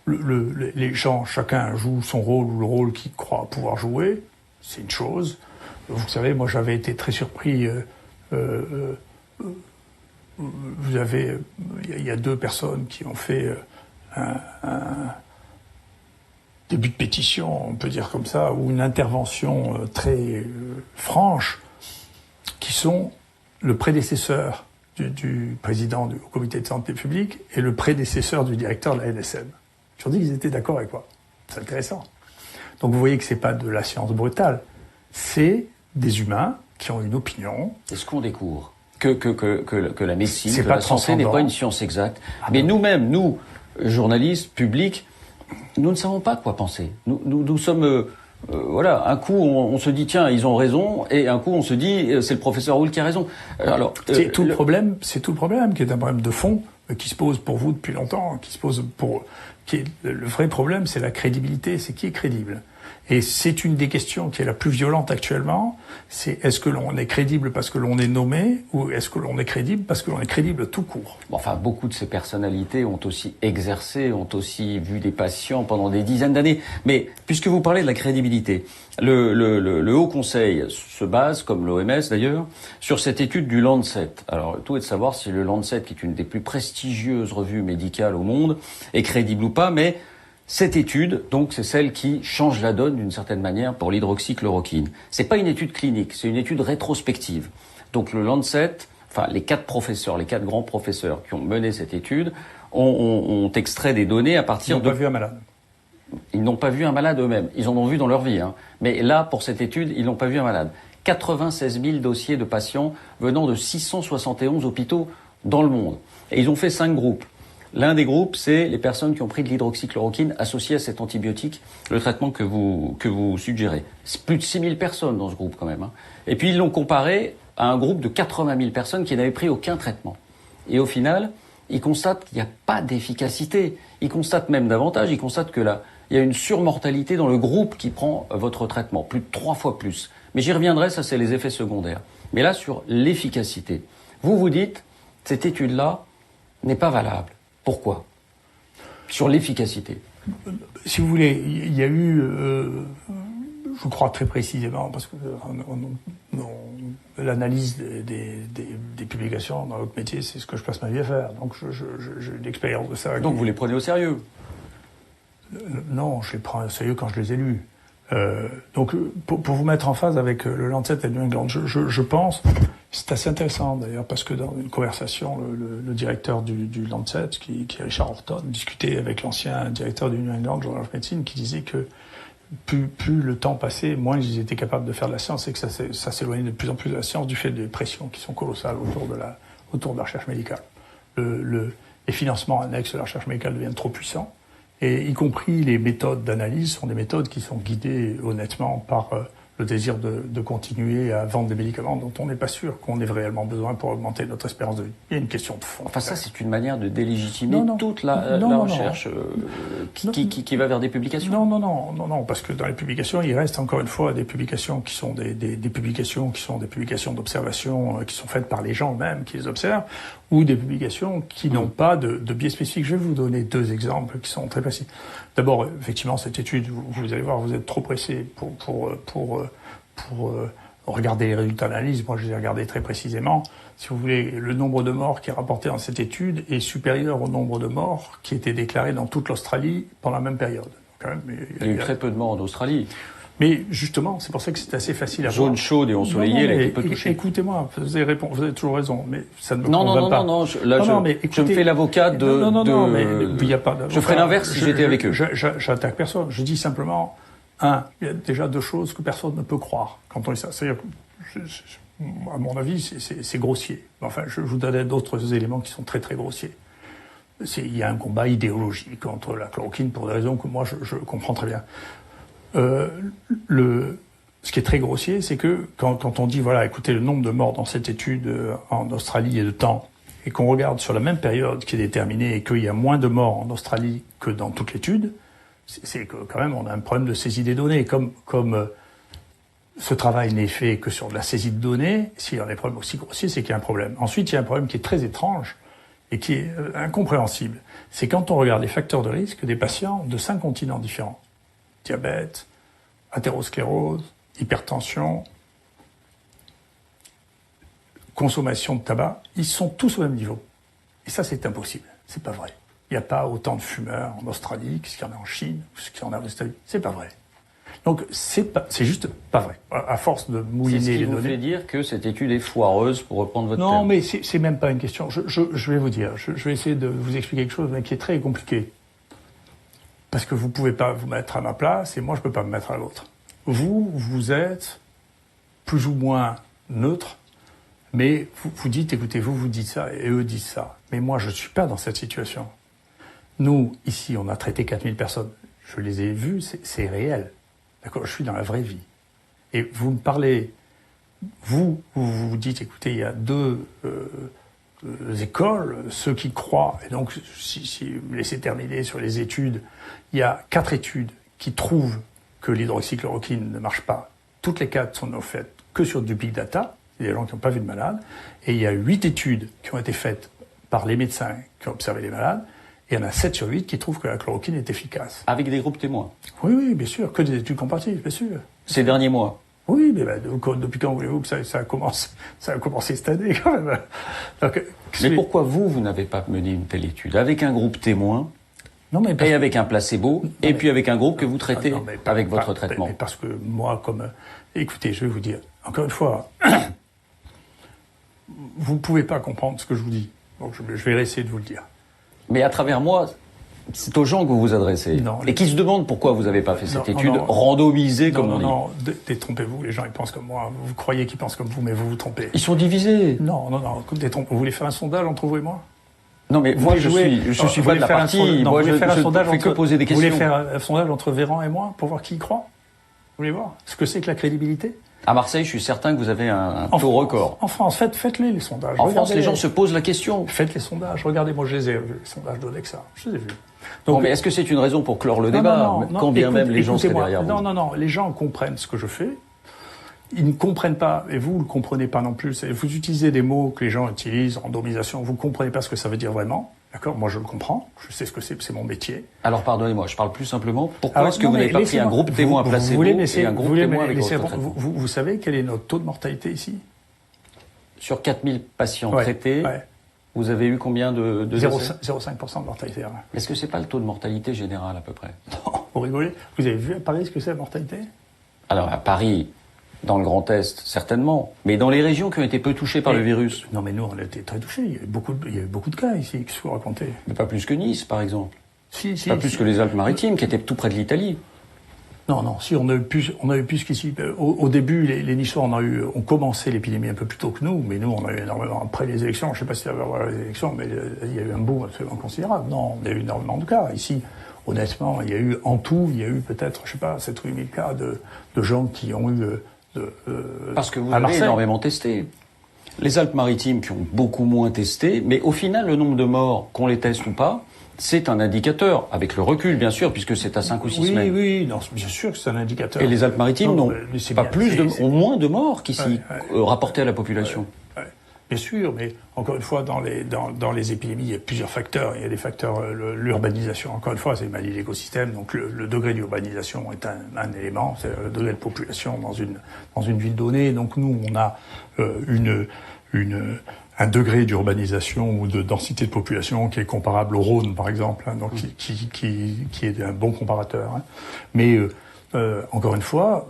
les gens, chacun joue son rôle ou le rôle qu'il croit pouvoir jouer. C'est une chose. Vous savez, moi j'avais été très surpris vous avez, il y a 2 personnes qui ont fait un début de pétition, on peut dire comme ça, ou une intervention très franche, qui sont le prédécesseur du président du comité de santé publique et le prédécesseur du directeur de la NSM. Ils ont dit qu'ils étaient d'accord avec moi. C'est intéressant. Donc vous voyez que c'est pas de la science brutale, c'est des humains qui ont une opinion. Est-ce qu'on découvre que la médecine, c'est que pas la santé n'est pas une science exacte? Mais nous-mêmes, nous, journalistes, publics, nous ne savons pas quoi penser. Nous sommes... voilà, un coup on se dit tiens ils ont raison et un coup on se dit c'est le professeur Roule qui a raison. Alors c'est tout le problème qui est un problème de fond qui se pose pour vous depuis longtemps, le vrai problème, c'est la crédibilité, c'est qui est crédible. Et c'est une des questions qui est la plus violente actuellement, c'est est-ce que l'on est crédible parce que l'on est nommé ou est-ce que l'on est crédible parce que l'on est crédible tout court. Bon, enfin, beaucoup de ces personnalités ont aussi exercé, ont aussi vu des patients pendant des dizaines d'années. Mais puisque vous parlez de la crédibilité, le Haut Conseil se base, comme l'OMS d'ailleurs, sur cette étude du Lancet. Alors, tout est de savoir si le Lancet, qui est une des plus prestigieuses revues médicales au monde, est crédible ou pas, mais cette étude, donc, c'est celle qui change la donne d'une certaine manière pour l'hydroxychloroquine. C'est pas une étude clinique, c'est une étude rétrospective. Donc le Lancet, enfin les 4 grands professeurs qui ont mené cette étude, ont extrait des données à partir de... Ils n'ont pas vu un malade. Ils n'ont pas vu un malade eux-mêmes. Ils en ont vu dans leur vie, hein. Mais là, pour cette étude, ils n'ont pas vu un malade. 96 000 dossiers de patients venant de 671 hôpitaux dans le monde. Et ils ont fait 5 groupes. L'un des groupes, c'est les personnes qui ont pris de l'hydroxychloroquine associée à cet antibiotique, le traitement que vous suggérez. C'est plus de 6 000 personnes dans ce groupe quand même, hein. Et puis ils l'ont comparé à un groupe de 80 000 personnes qui n'avaient pris aucun traitement. Et au final, ils constatent qu'il n'y a pas d'efficacité. Ils constatent même davantage, ils constatent que là, il y a une surmortalité dans le groupe qui prend votre traitement, plus de 3 fois plus. Mais j'y reviendrai, ça c'est les effets secondaires. Mais là, sur l'efficacité, vous dites, cette étude-là n'est pas valable. Pourquoi? Sur l'efficacité. Si vous voulez, il y a eu, je crois très précisément, parce que l'analyse des publications dans notre métier, c'est ce que je passe ma vie à faire. Donc j'ai l'expérience de ça. Donc vous les prenez au sérieux? Non, je les prends au sérieux quand je les ai lus. Donc pour vous mettre en phase avec le Lancet et le New England, je pense, c'est assez intéressant d'ailleurs, parce que dans une conversation, le directeur du Lancet, qui est Richard Horton, discutait avec l'ancien directeur du New England Journal of Medicine, qui disait que plus le temps passait, moins ils étaient capables de faire de la science, et que ça s'éloignait de plus en plus de la science du fait des pressions qui sont colossales autour de la recherche médicale. Les financements annexes de la recherche médicale deviennent trop puissants. Et y compris les méthodes d'analyse sont des méthodes qui sont guidées honnêtement par le désir de continuer à vendre des médicaments dont on n'est pas sûr qu'on ait réellement besoin pour augmenter notre espérance de vie. Il y a une question de fond. Enfin, ça, c'est une manière de délégitimer toute la recherche qui va vers des publications. Non, parce que dans les publications, il reste encore une fois des publications qui sont des publications qui sont des publications d'observation qui sont faites par les gens eux-mêmes qui les observent, ou des publications qui n'ont pas de biais spécifiques. Je vais vous donner 2 exemples qui sont très précis. D'abord, effectivement, cette étude, vous allez voir, vous êtes trop pressé pour regarder les résultats d'analyse. Moi, je les ai regardés très précisément. Si vous voulez, le nombre de morts qui est rapporté dans cette étude est supérieur au nombre de morts qui étaient déclarés dans toute l'Australie pendant la même période. Quand même, il y a eu très peu de morts en Australie. Mais justement, c'est pour ça que c'est assez facile à voir. Zone chaude et ensoleillée, elle a été peu touchée. Écoutez-moi, vous avez toujours raison, mais ça ne me convainc pas. Non, je me fais l'avocat de... mais il n'y a pas... Je ferais l'inverse si j'étais avec eux. J'attaque personne. Je dis simplement, il y a déjà 2 choses que personne ne peut croire quand on dit ça. C'est-à-dire, à mon avis, c'est grossier. Enfin, je vous donnerai d'autres éléments qui sont très très grossiers. Il y a un combat idéologique contre la chloroquine pour des raisons que moi je comprends très bien. Ce qui est très grossier, c'est que quand on dit, voilà, écoutez, le nombre de morts dans cette étude en Australie est de temps, et qu'on regarde sur la même période qui est déterminée et qu'il y a moins de morts en Australie que dans toute l'étude, c'est que quand même on a un problème de saisie des données. Comme ce travail n'est fait que sur de la saisie de données, s'il y a des problèmes aussi grossiers, c'est qu'il y a un problème. Ensuite, il y a un problème qui est très étrange et qui est incompréhensible. C'est quand on regarde les facteurs de risque des patients de 5 continents différents. Diabète, athérosclérose, hypertension, consommation de tabac, ils sont tous au même niveau. Et ça, c'est impossible. C'est pas vrai. Il n'y a pas autant de fumeurs en Australie qu'il y en a en Chine, qu'il y en a aux États-Unis. C'est pas vrai. Donc, c'est juste pas vrai. À force de mouliner les données. C'est ce qui vous fait dire que cette étude est foireuse, pour reprendre votre terme. Non, mais c'est même pas une question. Je vais vous dire. Je vais essayer de vous expliquer quelque chose mais qui est très compliqué. Parce que vous pouvez pas vous mettre à ma place et moi, je peux pas me mettre à l'autre. Vous êtes plus ou moins neutre, mais vous dites, écoutez, vous dites ça et eux disent ça. Mais moi, je suis pas dans cette situation. Nous, ici, on a traité 4000 personnes. Je les ai vues, c'est réel. D'accord, je suis dans la vraie vie. Et vous me parlez, vous dites, écoutez, il y a deux écoles, ceux qui croient, et donc si vous me laissez terminer sur les études, il y a 4 études qui trouvent que l'hydroxychloroquine ne marche pas. Toutes les 4 sont faites que sur du big data, il y a des gens qui n'ont pas vu de malades, et il y a 8 études qui ont été faites par les médecins qui ont observé les malades, et il y en a 7 sur 8 qui trouvent que la chloroquine est efficace. Avec des groupes témoins? Oui, bien sûr, que des études comparatives, bien sûr. Ces derniers mois? Oui, mais depuis quand voulez-vous que ça a commencé cette année, quand même. Donc, mais pourquoi vous n'avez pas mené une telle étude? Avec un groupe témoin, et avec un placebo, et puis avec un groupe que vous traitez avec votre traitement? Mais parce que moi, écoutez, je vais vous dire, encore une fois, vous ne pouvez pas comprendre ce que je vous dis. Donc je vais essayer de vous le dire. Mais à travers moi, c'est aux gens que vous vous adressez. Et qui se demandent pourquoi vous n'avez pas fait cette étude randomisée, comme on dit. Non, détrompez-vous. Les gens, ils pensent comme moi. Vous croyez qu'ils pensent comme vous, mais vous vous trompez. Ils sont divisés. Non. Vous voulez faire un sondage entre vous et moi? Non, mais moi, je suis pas de la partie. Moi, je fais que poser des questions. Vous voulez faire un sondage entre Véran et moi pour voir qui y croit? Vous voulez voir ce que c'est que la crédibilité? À Marseille, je suis certain que vous avez un taux record. En France, faites-les, les sondages. En France, les gens se posent la question. Faites les sondages. Regardez, moi, je les ai vus, les sondages d'Odexa. Je les ai vus. Donc, mais est-ce que c'est une raison pour clore le débat? Quand bien même les gens seraient derrière vous. Non. Les gens comprennent ce que je fais. Ils ne comprennent pas, et vous ne le comprenez pas non plus. Vous utilisez des mots que les gens utilisent, randomisation. Vous ne comprenez pas ce que ça veut dire vraiment. D'accord? Moi, je le comprends. Je sais ce que c'est mon métier. Alors, pardonnez-moi, je parle plus simplement. Pourquoi est-ce que vous n'avez pas pris un groupe témoin placebo et un groupe témoin avec votre traitement? Vous savez quel est notre taux de mortalité ici? Sur 4000 patients traités, vous avez eu combien de 0,5% de mortalité. Est-ce que c'est pas le taux de mortalité général, à peu près? Non, vous rigolez. Vous avez vu à Paris ce que c'est la mortalité? Alors, à Paris, dans le Grand Est, certainement. Mais dans les régions qui ont été peu touchées par le virus. Non, mais nous, on a été très touchés. Il y a eu beaucoup de cas ici, qu'est-ce que vous racontez? Mais pas plus que Nice, par exemple. Pas plus que les Alpes-Maritimes, qui étaient tout près de l'Italie. Non, si, on a eu plus qu'ici. Au début, les Niçois, ont commencé l'épidémie un peu plus tôt que nous, mais nous, on a eu énormément, après les élections, je sais pas si ça va avoir les élections, mais il y a eu un boom absolument considérable. Non, il y a eu énormément de cas. Ici, honnêtement, il y a eu peut-être, je sais pas, 7 ou 8 000 cas de gens qui ont eu parce que vous avez énormément testé. Les Alpes-Maritimes qui ont beaucoup moins testé, mais au final, le nombre de morts, qu'on les teste ou pas, c'est un indicateur, avec le recul, bien sûr, puisque c'est à 5 ou 6 semaines. Oui, non, bien sûr que c'est un indicateur. Et les Alpes-Maritimes ont moins de morts qu'ici, rapportés à la population. Bien sûr, mais encore une fois, dans les épidémies, il y a plusieurs facteurs. Il y a des facteurs, l'urbanisation, encore une fois, c'est une maladie d'écosystème, donc le degré d'urbanisation est un élément, c'est le degré de population dans une ville donnée. Donc nous, on a un degré d'urbanisation ou de densité de population qui est comparable au Rhône, par exemple, donc qui est un bon comparateur. Mais encore une fois,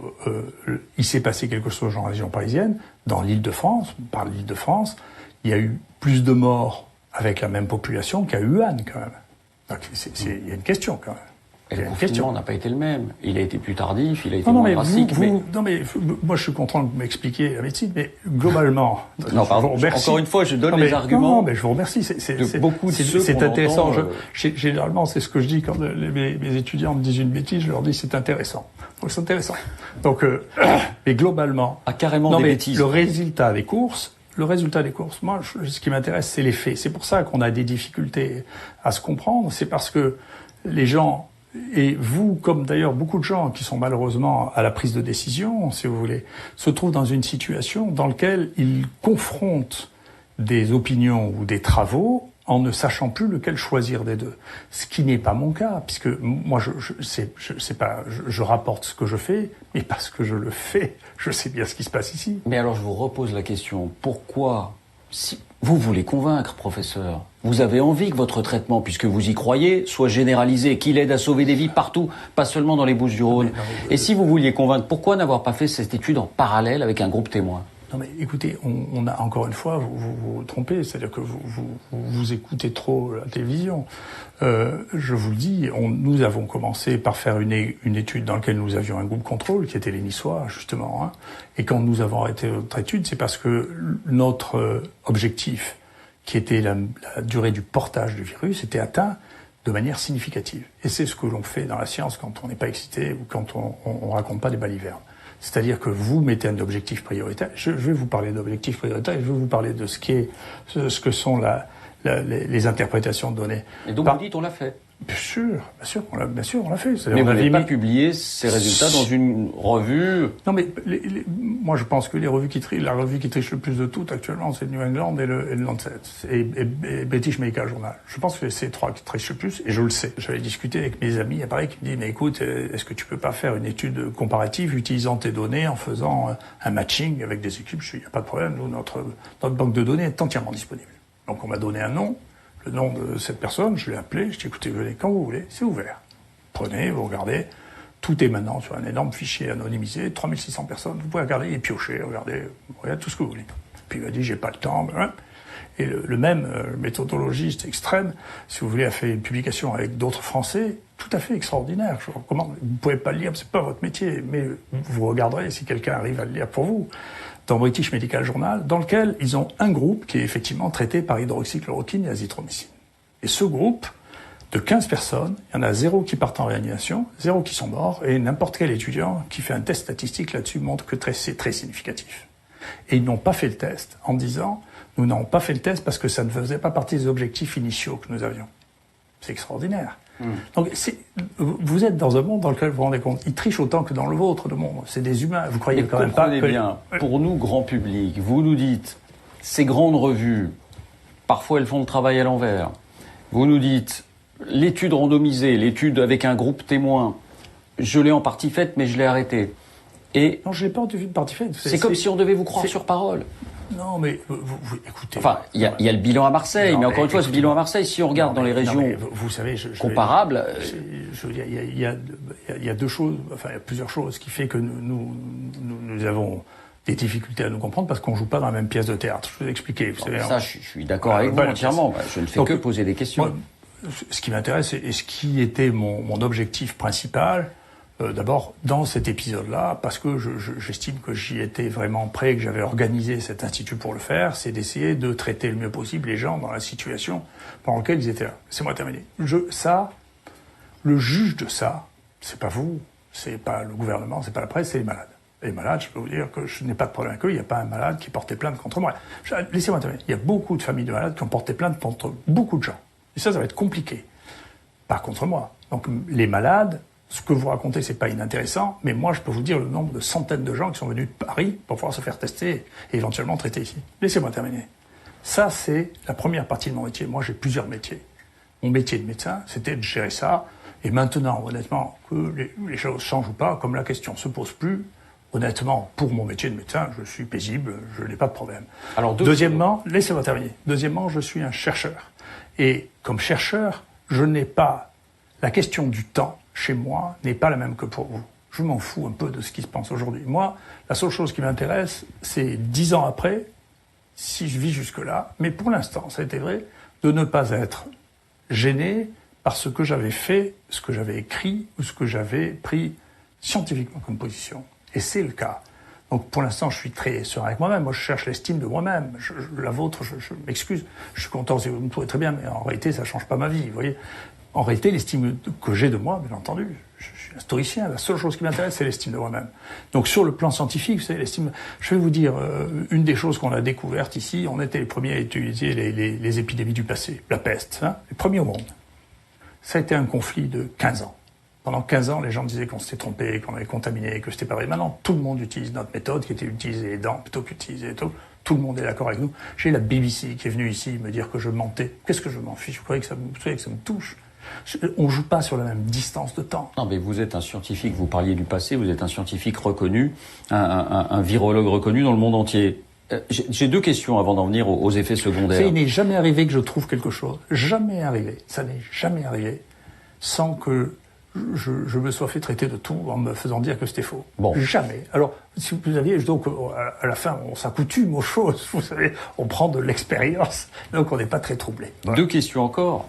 il s'est passé quelque chose dans la région parisienne, dans l'Île-de-France, on parle de l'Île-de-France, il y a eu plus de morts avec la même population qu'à Wuhan, quand même. Donc il y a une question, quand même. Et le confinement n'a pas été le même. Il a été plus tardif, il a été moins drastique. Non, mais moi, je suis content de m'expliquer la médecine, mais globalement... Non, pardon, encore une fois, je donne les arguments. Non, mais je vous remercie. C'est intéressant. Généralement, c'est ce que je dis quand mes étudiants me disent une bêtise, je leur dis c'est intéressant. Donc, c'est intéressant. Donc, mais globalement... carrément des bêtises. Le résultat des courses, moi, ce qui m'intéresse, c'est les faits. C'est pour ça qu'on a des difficultés à se comprendre. C'est parce que les gens... Et vous, comme d'ailleurs beaucoup de gens qui sont malheureusement à la prise de décision, si vous voulez, se trouvent dans une situation dans laquelle ils confrontent des opinions ou des travaux en ne sachant plus lequel choisir des deux. Ce qui n'est pas mon cas, puisque moi, je rapporte ce que je fais, mais parce que je le fais, je sais bien ce qui se passe ici. Mais alors, je vous repose la question. Pourquoi Si vous voulez convaincre, professeur, vous avez envie que votre traitement, puisque vous y croyez, soit généralisé, qu'il aide à sauver des vies partout, pas seulement dans les Bouches-du-Rhône. Et si vous vouliez convaincre, pourquoi n'avoir pas fait cette étude en parallèle avec un groupe témoin? Non mais écoutez, on a encore une fois, vous trompez, c'est-à-dire que vous écoutez trop la télévision. Je vous le dis, nous avons commencé par faire une étude dans laquelle nous avions un groupe contrôle, qui était les Niçois, justement. Hein, et quand nous avons arrêté notre étude, c'est parce que notre objectif, qui était la durée du portage du virus, était atteint de manière significative. Et c'est ce que l'on fait dans la science quand on n'est pas excité ou quand on raconte pas des balivernes. C'est-à-dire que vous mettez un objectif prioritaire. Je vais vous parler d'objectifs prioritaires et je vais vous parler de ce que sont les interprétations de données. Et donc vous dites on l'a fait. Bien sûr, on l'a fait. Mais vous n'avez pas publié ces résultats dans une revue. Non, mais moi je pense que la revue qui triche le plus de toutes actuellement, c'est le New England et le Lancet et British Medical Journal. Je pense que c'est ces trois qui trichent le plus, et je le sais. J'avais discuté avec mes amis, pareil, qui me disent mais écoute, est-ce que tu peux pas faire une étude comparative utilisant tes données en faisant un matching avec des équipes? Je dis, il n'y a pas de problème, nous, notre banque de données est entièrement disponible. Donc on m'a donné un nom. Le nom de cette personne, je l'ai appelé, je dis écoutez, venez quand vous voulez, c'est ouvert. Prenez, vous regardez, tout est maintenant sur un énorme fichier anonymisé, 3600 personnes, vous pouvez regarder et piocher, regardez tout ce que vous voulez. Puis il m'a dit j'ai pas le temps, et le même méthodologiste extrême, si vous voulez, a fait une publication avec d'autres Français, tout à fait extraordinaire. Je vous recommande, vous pouvez pas le lire, c'est pas votre métier, mais vous regarderez si quelqu'un arrive à le lire pour vous. Dans British Medical Journal, dans lequel ils ont un groupe qui est effectivement traité par hydroxychloroquine et azithromycine. Et ce groupe, de 15 personnes, il y en a 0 qui partent en réanimation, 0 qui sont morts, et n'importe quel étudiant qui fait un test statistique là-dessus montre que c'est très significatif. Et ils n'ont pas fait le test en disant, nous n'avons pas fait le test parce que ça ne faisait pas partie des objectifs initiaux que nous avions. C'est extraordinaire. Donc, vous êtes dans un monde dans lequel vous vous rendez compte, ils trichent autant que dans le vôtre, le monde. C'est des humains. Vous croyez quand même pas que... bien, pour nous, grand public, vous nous dites, ces grandes revues, parfois elles font le travail à l'envers. Vous nous dites, l'étude randomisée, l'étude avec un groupe témoin, je l'ai en partie faite, mais je l'ai arrêtée. Et non, je l'ai pas en partie faite. C'est comme si on devait vous croire sur parole. Non, mais vous écoutez. Enfin, il y a le bilan à Marseille, mais encore une fois, ce bilan à Marseille, si on regarde dans les régions vous savez, comparables, je veux dire, il y a deux choses, enfin, il y a plusieurs choses qui fait que nous avons des difficultés à nous comprendre parce qu'on joue pas dans la même pièce de théâtre. Je vais vous expliquer. Vous savez, ça, je suis d'accord avec vous entièrement. Je ne fais que poser des questions. Moi, ce qui m'intéresse et ce qui était mon objectif principal. D'abord, dans cet épisode-là, parce que j'estime que j'y étais vraiment prêt, que j'avais organisé cet institut pour le faire, c'est d'essayer de traiter le mieux possible les gens dans la situation dans laquelle ils étaient là. Laissez-moi terminer. Le juge de ça, c'est pas vous, c'est pas le gouvernement, c'est pas la presse, c'est les malades. Les malades, je peux vous dire que je n'ai pas de problème avec eux, il n'y a pas un malade qui portait plainte contre moi. Laissez-moi terminer. Il y a beaucoup de familles de malades qui ont porté plainte contre beaucoup de gens. Et ça va être compliqué. Pas contre moi. Donc, les malades, ce que vous racontez, c'est pas inintéressant, mais moi, je peux vous dire le nombre de centaines de gens qui sont venus de Paris pour pouvoir se faire tester et éventuellement traiter ici. Laissez-moi terminer. Ça, c'est la première partie de mon métier. Moi, j'ai plusieurs métiers. Mon métier de médecin, c'était de gérer ça. Et maintenant, honnêtement, que les choses changent ou pas, comme la question se pose plus, honnêtement, pour mon métier de médecin, je suis paisible, je n'ai pas de problème. Alors, deuxièmement, laissez-moi terminer. Deuxièmement, je suis un chercheur. Et comme chercheur, je n'ai pas la question du temps. Chez moi, n'est pas la même que pour vous. Je m'en fous un peu de ce qui se passe aujourd'hui. Moi, la seule chose qui m'intéresse, c'est 10 ans après, si je vis jusque-là, mais pour l'instant, ça a été vrai, de ne pas être gêné par ce que j'avais fait, ce que j'avais écrit, ou ce que j'avais pris scientifiquement comme position. Et c'est le cas. Donc pour l'instant, je suis très serein avec moi-même. Moi, je cherche l'estime de moi-même. La vôtre, je m'excuse. Je suis content si vous me trouvez très bien, mais en réalité, ça change pas ma vie, vous voyez. En réalité, l'estime que j'ai de moi, bien entendu, je suis un stoïcien, la seule chose qui m'intéresse, c'est l'estime de moi-même. Donc sur le plan scientifique, vous savez, l'estime... Je vais vous dire, une des choses qu'on a découvertes ici, on était les premiers à utiliser les épidémies du passé, la peste, les premiers au monde. Ça a été un conflit de 15 ans. Pendant 15 ans, les gens disaient qu'on s'était trompé, qu'on avait contaminé, que c'était pas vrai. Maintenant, tout le monde utilise notre méthode, qui était utilisée les dents plutôt qu'utiliser tout. Tout le monde est d'accord avec nous. J'ai la BBC qui est venue ici me dire que je mentais. Qu'est-ce que je m'en fiche? Vous croyez que ça me touche? On joue pas sur la même distance de temps. Non, mais vous êtes un scientifique, vous parliez du passé, vous êtes un scientifique reconnu, un virologue reconnu dans le monde entier. J'ai deux questions avant d'en venir aux effets secondaires. Il n'est jamais arrivé que je trouve quelque chose. Jamais arrivé. Ça n'est jamais arrivé sans que je me sois fait traiter de tout en me faisant dire que c'était faux. Bon. Jamais. Alors, si vous aviez, donc, à la fin, on s'accoutume aux choses. Vous savez, on prend de l'expérience. Donc, on n'est pas très troublé. Voilà. Deux questions encore.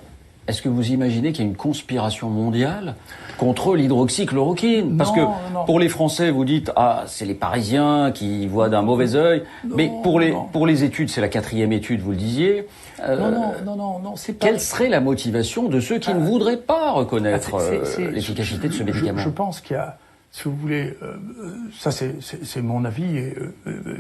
Est-ce que vous imaginez qu'il y a une conspiration mondiale contre l'hydroxychloroquine? Parce que pour les Français, vous dites c'est les Parisiens qui voient d'un mauvais œil. Mais pour les études, c'est la 4e étude, vous le disiez. Non, c'est pas. Quelle serait la motivation de ceux qui ne voudraient pas reconnaître l'efficacité de ce médicament? Je pense qu'il y a, si vous voulez, ça c'est mon avis et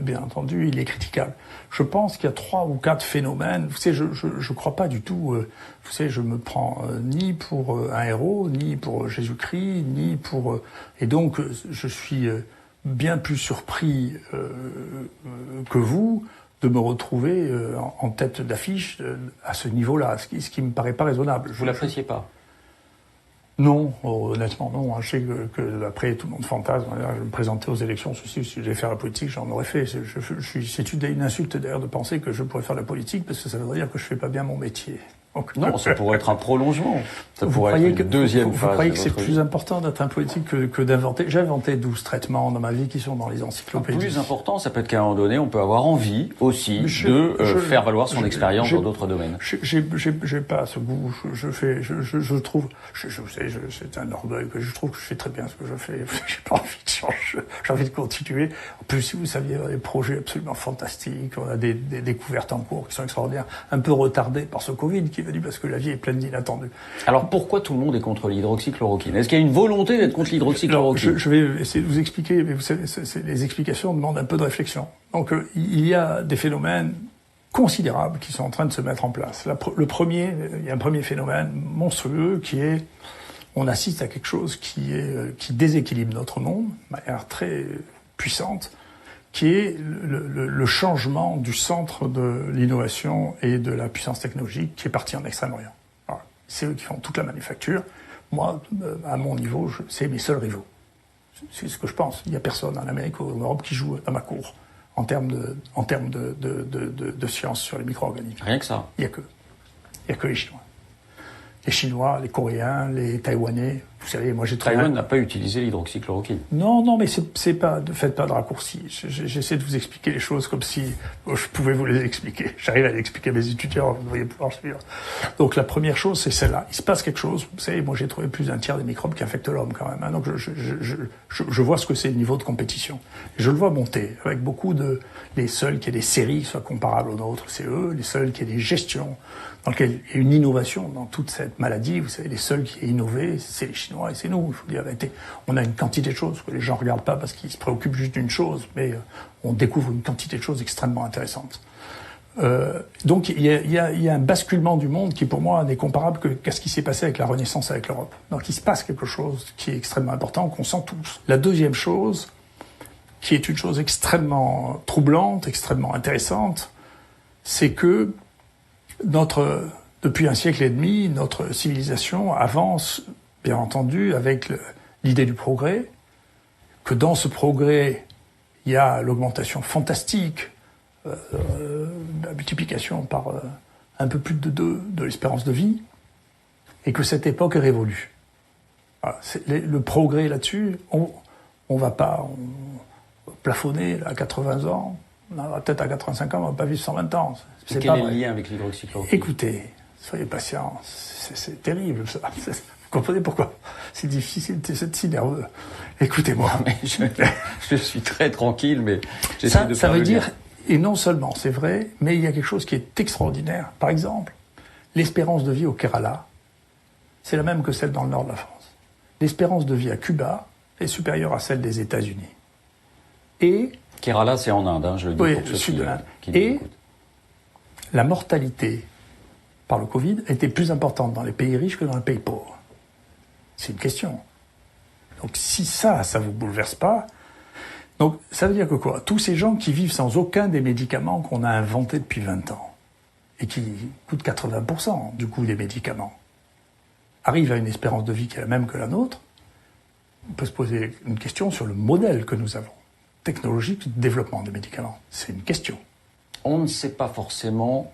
bien entendu il est critiquable. Je pense qu'il y a 3 ou 4 phénomènes. Vous savez, je crois pas du tout. Vous savez, je me prends ni pour un héros, ni pour Jésus-Christ, ni pour et donc je suis bien plus surpris que vous de me retrouver en tête d'affiche à ce niveau-là, ce qui me paraît pas raisonnable. Vous l'appréciez pas? Non, honnêtement non. Je sais que après tout le monde fantasme. Je me présentais aux élections, si je devais faire la politique, j'en aurais fait. C'est une insulte d'ailleurs de penser que je pourrais faire la politique parce que ça veut dire que je fais pas bien mon métier. Donc, non, ça pourrait être un prolongement. Ça pourrait être une deuxième phase. Vous croyez que c'est plus important d'être un politique que d'inventer? J'ai inventé 12 traitements dans ma vie qui sont dans les encyclopédies. Plus important, ça peut être qu'à un moment donné, on peut avoir envie aussi de faire valoir son expérience dans d'autres domaines. J'ai pas ce goût. Je trouve, c'est un orgueil que je trouve que je fais très bien ce que je fais. J'ai pas envie de changer. J'ai envie de continuer. En plus, si vous saviez, on a des projets absolument fantastiques. On a des découvertes en cours qui sont extraordinaires. Un peu retardées par ce Covid qui est venu parce que la vie est pleine d'inattendus. Alors pourquoi tout le monde est contre l'hydroxychloroquine? Est-ce qu'il y a une volonté d'être contre l'hydroxychloroquine? Je vais essayer de vous expliquer, mais vous savez, les explications demandent un peu de réflexion. Donc il y a des phénomènes considérables qui sont en train de se mettre en place. Il y a un premier phénomène monstrueux qui est, on assiste à quelque chose qui déséquilibre notre monde de manière très puissante, qui est le changement du centre de l'innovation et de la puissance technologique qui est parti en Extrême-Orient. C'est eux qui font toute la manufacture. Moi, à mon niveau, c'est mes seuls rivaux. C'est ce que je pense. Il n'y a personne en Amérique ou en Europe qui joue dans ma cour en termes de science sur les micro-organismes. Rien que ça. Il n'y a que les Chinois. Les Chinois, les Coréens, les Taïwanais. Vous savez, moi j'ai trouvé... Taïwan n'a pas utilisé l'hydroxychloroquine. Non, mais c'est pas, faites pas de raccourcis. J'essaie de vous expliquer les choses comme si je pouvais vous les expliquer. J'arrive à les expliquer à mes étudiants, vous devriez pouvoir suivre. Donc la première chose, c'est celle-là. Il se passe quelque chose. Vous savez, moi j'ai trouvé plus d'un tiers des microbes qui infectent l'homme quand même. Donc je vois ce que c'est le niveau de compétition. Je le vois monter avec beaucoup les seuls qui aient des séries qui soient comparables aux nôtres, c'est eux. Les seuls qui aient des gestions dans lesquelles il y a une innovation dans toute cette maladie. Vous savez, les seuls qui aient innové, c'est les Chinois et c'est nous. Il faut dire la vérité. On a une quantité de choses que les gens regardent pas parce qu'ils se préoccupent juste d'une chose, mais on découvre une quantité de choses extrêmement intéressantes. Donc il y a un basculement du monde qui pour moi n'est comparable qu'à ce qui s'est passé avec la Renaissance avec l'Europe. Donc il se passe quelque chose qui est extrêmement important, qu'on sent tous. La deuxième chose, qui est une chose extrêmement troublante, extrêmement intéressante, c'est que depuis un siècle et demi, notre civilisation avance, bien entendu, avec l'idée du progrès, que dans ce progrès, il y a l'augmentation fantastique, la multiplication par un peu plus de 2 de l'espérance de vie, et que cette époque est révolue. Voilà, le progrès là-dessus, on va pas plafonner à 80 ans, peut-être à 85 ans, on va pas vivre 120 ans. C'est quel est le lien avec l'hydroxychloroquine? Écoutez, soyez patients, c'est terrible ça. Vous comprenez pourquoi? C'est difficile, c'est si nerveux. Écoutez-moi. Mais je suis très tranquille, mais j'essaie de faire ça veut le lien. dire, et non seulement c'est vrai, mais il y a quelque chose qui est extraordinaire. Par exemple, l'espérance de vie au Kerala, c'est la même que celle dans le nord de la France. L'espérance de vie à Cuba est supérieure à celle des États-Unis. Et Kerala, c'est en Inde, je le dis oui, pour le ceux sud de l'Inde. qui Et écoutent. la mortalité par le Covid était plus importante dans les pays riches que dans les pays pauvres. C'est une question. Donc si ça vous bouleverse pas, donc ça veut dire que quoi? Tous ces gens qui vivent sans aucun des médicaments qu'on a inventés depuis 20 ans, et qui coûtent 80% du coût des médicaments, arrivent à une espérance de vie qui est la même que la nôtre, on peut se poser une question sur le modèle que nous avons, technologique de développement des médicaments. C'est une question. on ne sait pas forcément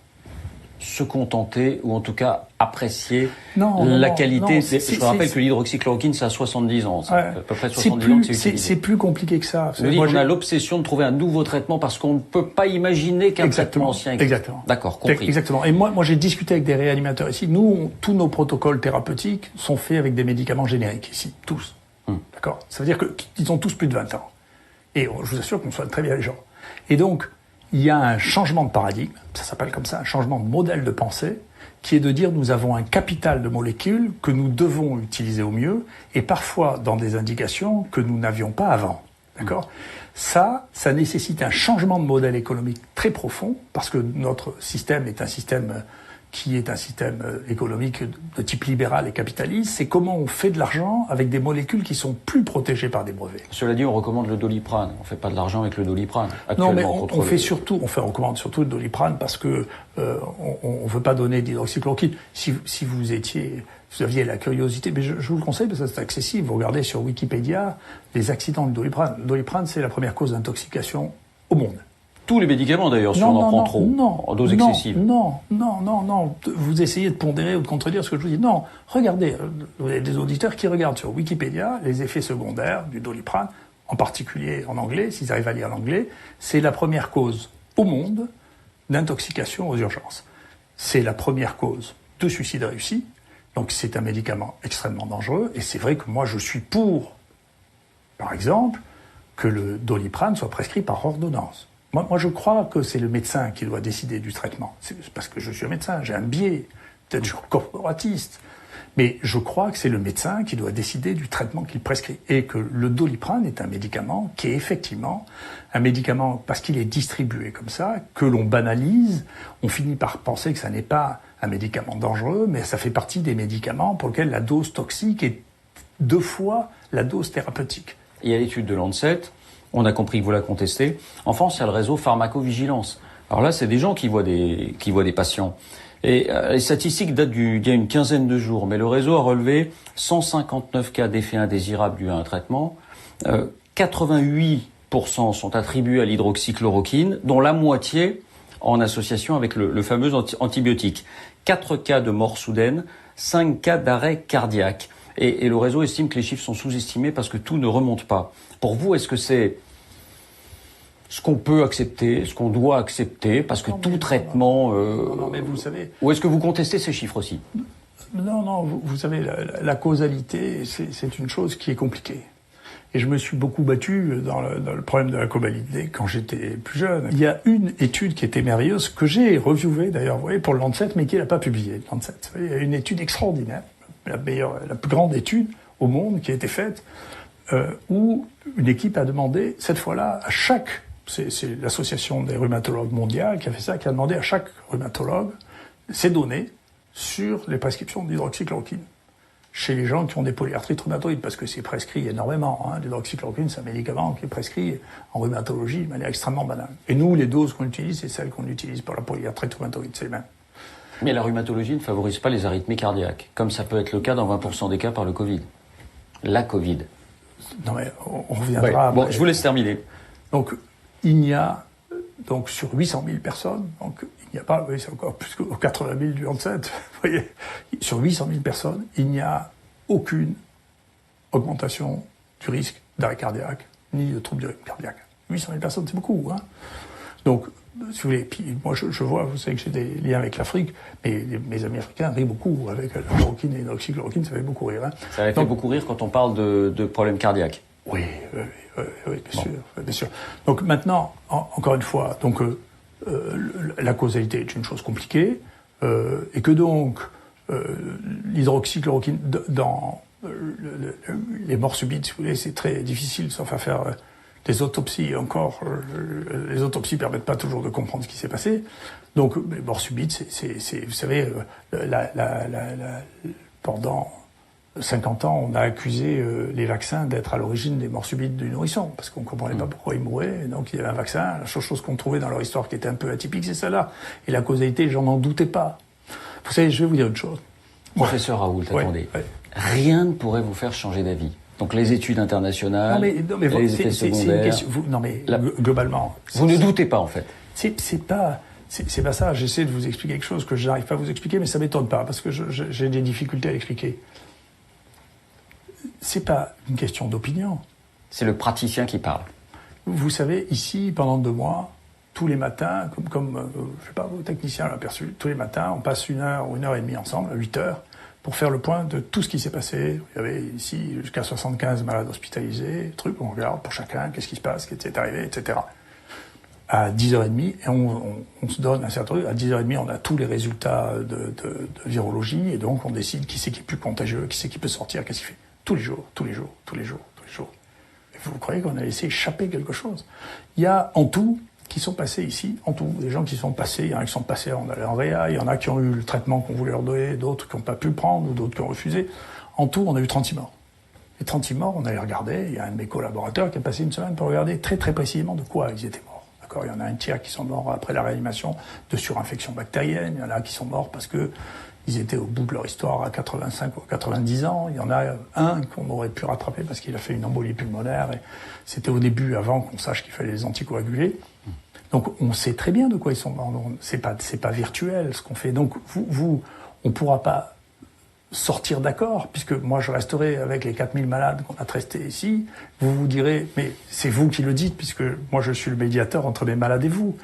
se contenter, ou en tout cas apprécier la qualité. Je rappelle que l'hydroxychloroquine, c'est à 70 ans. C'est à peu près 70 ans que c'est utilisé. C'est plus compliqué que ça. Vous dites qu'on a l'obsession de trouver un nouveau traitement parce qu'on ne peut pas imaginer qu'un traitement ancien existe. Exactement. D'accord, compris. Exactement. Et moi j'ai discuté avec des réanimateurs ici. Nous, tous nos protocoles thérapeutiques sont faits avec des médicaments génériques ici. Tous. D'accord. Ça veut dire qu'ils ont tous plus de 20 ans. Et je vous assure qu'on soigne très bien les gens. Et donc, il y a un changement de paradigme, ça s'appelle comme ça, un changement de modèle de pensée, qui est de dire nous avons un capital de molécules que nous devons utiliser au mieux, et parfois dans des indications que nous n'avions pas avant. D'accord ? Ça nécessite un changement de modèle économique très profond, parce que notre système est un système qui est un système économique de type libéral et capitaliste, c'est comment on fait de l'argent avec des molécules qui sont plus protégées par des brevets. Cela dit, on recommande le Doliprane. On fait pas de l'argent avec le Doliprane. Non, mais on recommande surtout le Doliprane parce que on veut pas donner d'hydroxychloroquine. Si vous aviez la curiosité, mais je vous le conseille parce que c'est accessible. Vous regardez sur Wikipédia les accidents de Doliprane. Le Doliprane, c'est la première cause d'intoxication au monde. Tous les médicaments d'ailleurs, si on en prend trop, en dose excessive. Non. Vous essayez de pondérer ou de contredire ce que je vous dis. Non, regardez, vous avez des auditeurs qui regardent sur Wikipédia les effets secondaires du Doliprane, en particulier en anglais, s'ils arrivent à lire l'anglais. C'est la première cause au monde d'intoxication aux urgences. C'est la première cause de suicide réussi. Donc c'est un médicament extrêmement dangereux. Et c'est vrai que moi je suis pour, par exemple, que le Doliprane soit prescrit par ordonnance. Moi, je crois que c'est le médecin qui doit décider du traitement. C'est parce que je suis un médecin, j'ai un biais, peut-être je suis corporatiste, mais je crois que c'est le médecin qui doit décider du traitement qu'il prescrit. Et que le Doliprane est un médicament qui est effectivement un médicament, parce qu'il est distribué comme ça, que l'on banalise, on finit par penser que ça n'est pas un médicament dangereux, mais ça fait partie des médicaments pour lesquels la dose toxique est 2 fois la dose thérapeutique. Il y a l'étude de Lancet. On a compris que vous la contestez. En France, il y a le réseau pharmacovigilance. Alors là, c'est des gens qui voient des patients. Et les statistiques datent d'il y a une quinzaine de jours. Mais le réseau a relevé 159 cas d'effets indésirables dus à un traitement. 88% sont attribués à l'hydroxychloroquine, dont la moitié en association avec le fameux antibiotique. 4 cas de mort soudaine, 5 cas d'arrêt cardiaque. Et le réseau estime que les chiffres sont sous-estimés parce que tout ne remonte pas. Pour vous, est-ce que c'est ce qu'on peut accepter, ce qu'on doit accepter, parce que tout traitement... Non, mais vous savez... Ou est-ce que vous contestez ces chiffres aussi ? Non, vous savez, la causalité, c'est une chose qui est compliquée. Et je me suis beaucoup battu dans le problème de la causalité quand j'étais plus jeune. Il y a une étude qui était merveilleuse, que j'ai reviewée d'ailleurs, vous voyez, pour le Lancet, mais qui n'a pas publié, le Lancet. Vous voyez, il y a une étude extraordinaire, la plus grande étude au monde qui a été faite, où une équipe a demandé, cette fois-là, à chaque... C'est l'association des rhumatologues mondiale qui a fait ça, qui a demandé à chaque rhumatologue ces données sur les prescriptions d'hydroxychloroquine chez les gens qui ont des polyarthrites rhumatoïdes, parce que c'est prescrit énormément. L'hydroxychloroquine, c'est un médicament qui est prescrit en rhumatologie de manière extrêmement banale. Et nous, les doses qu'on utilise, c'est celles qu'on utilise pour la polyarthrite rhumatoïde, c'est les mêmes. Mais la rhumatologie ne favorise pas les arythmies cardiaques, comme ça peut être le cas dans 20% des cas par le Covid. La Covid. Non mais on reviendra... Ouais. Bon, je vous laisse terminer. Donc, il y a, donc sur 800 000 personnes, donc il n'y a pas, oui, c'est encore plus que 80 000 du Lancet, vous voyez, sur 800 000 personnes, il n'y a aucune augmentation du risque d'arrêt cardiaque, ni de trouble du rythme cardiaque. 800 000 personnes, c'est beaucoup, hein. Donc, si vous voulez, puis moi je vois, vous savez que j'ai des liens avec l'Afrique, mais mes amis africains rient beaucoup avec la chloroquine et l'oxychloroquine, ça fait beaucoup rire, hein. Ça fait beaucoup rire quand on parle de problèmes cardiaques. Oui, bien sûr. Donc maintenant, encore une fois, donc la causalité est une chose compliquée, et que donc l'hydroxychloroquine dans les morts subites, si vous voulez, c'est très difficile, sauf à faire des autopsies. Encore, les autopsies permettent pas toujours de comprendre ce qui s'est passé. Donc, les morts subites, c'est vous savez, pendant 50 ans, on a accusé les vaccins d'être à l'origine des morts subites du nourrisson, parce qu'on ne comprenait pas pourquoi ils mouraient. Et donc il y avait un vaccin. La seule chose qu'on trouvait dans leur histoire qui était un peu atypique, c'est celle-là. Et la causalité, les gens n'en doutaient pas. Vous savez, je vais vous dire une chose. Professeur Raoult, attendez. Ouais. Rien ne pourrait vous faire changer d'avis. Donc les études internationales, non, mais les effets secondaires. Globalement. Vous ne doutez pas, en fait. C'est pas ça. J'essaie de vous expliquer quelque chose que je n'arrive pas à vous expliquer, mais ça m'étonne pas, parce que j'ai des difficultés à l'expliquer. C'est pas une question d'opinion. C'est le praticien qui parle. Vous savez, ici, pendant 2 mois, tous les matins, je sais pas, vos techniciens l'ont aperçu, tous les matins, on passe 1 heure ou 1h30 ensemble, à 8 heures, pour faire le point de tout ce qui s'est passé. Il y avait ici jusqu'à 75 malades hospitalisés, on regarde pour chacun, qu'est-ce qui se passe, qu'est-ce qui est arrivé, etc. À 10h30, et on se donne un certain truc. À 10h30, on a tous les résultats de virologie, et donc on décide qui c'est qui est plus contagieux, qui c'est qui peut sortir, qu'est-ce qu'il fait. Tous les jours. Et vous croyez qu'on a laissé échapper quelque chose? Il y a en tout qui sont passés ici, en tout, des gens qui sont passés, il y en a qui sont passés en allant en réa, il y en a qui ont eu le traitement qu'on voulait leur donner, d'autres qui n'ont pas pu le prendre, ou d'autres qui ont refusé. En tout, on a eu 36 morts. Les 36 morts, on a les regardé, il y a un de mes collaborateurs qui a passé 1 semaine pour regarder très très précisément de quoi ils étaient morts. D'accord, il y en a un tiers qui sont morts après la réanimation de surinfection bactérienne, il y en a qui sont morts parce que ils étaient au bout de leur histoire à 85 ou 90 ans. Il y en a un qu'on aurait pu rattraper parce qu'il a fait une embolie pulmonaire. Et c'était au début, avant qu'on sache qu'il fallait les anticoaguler. Donc on sait très bien de quoi ils sont morts. C'est pas virtuel ce qu'on fait. Donc on pourra pas sortir d'accord, puisque moi je resterai avec les 4000 malades qu'on a testés ici. Vous vous direz, mais c'est vous qui le dites, puisque moi je suis le médiateur entre mes malades et vous.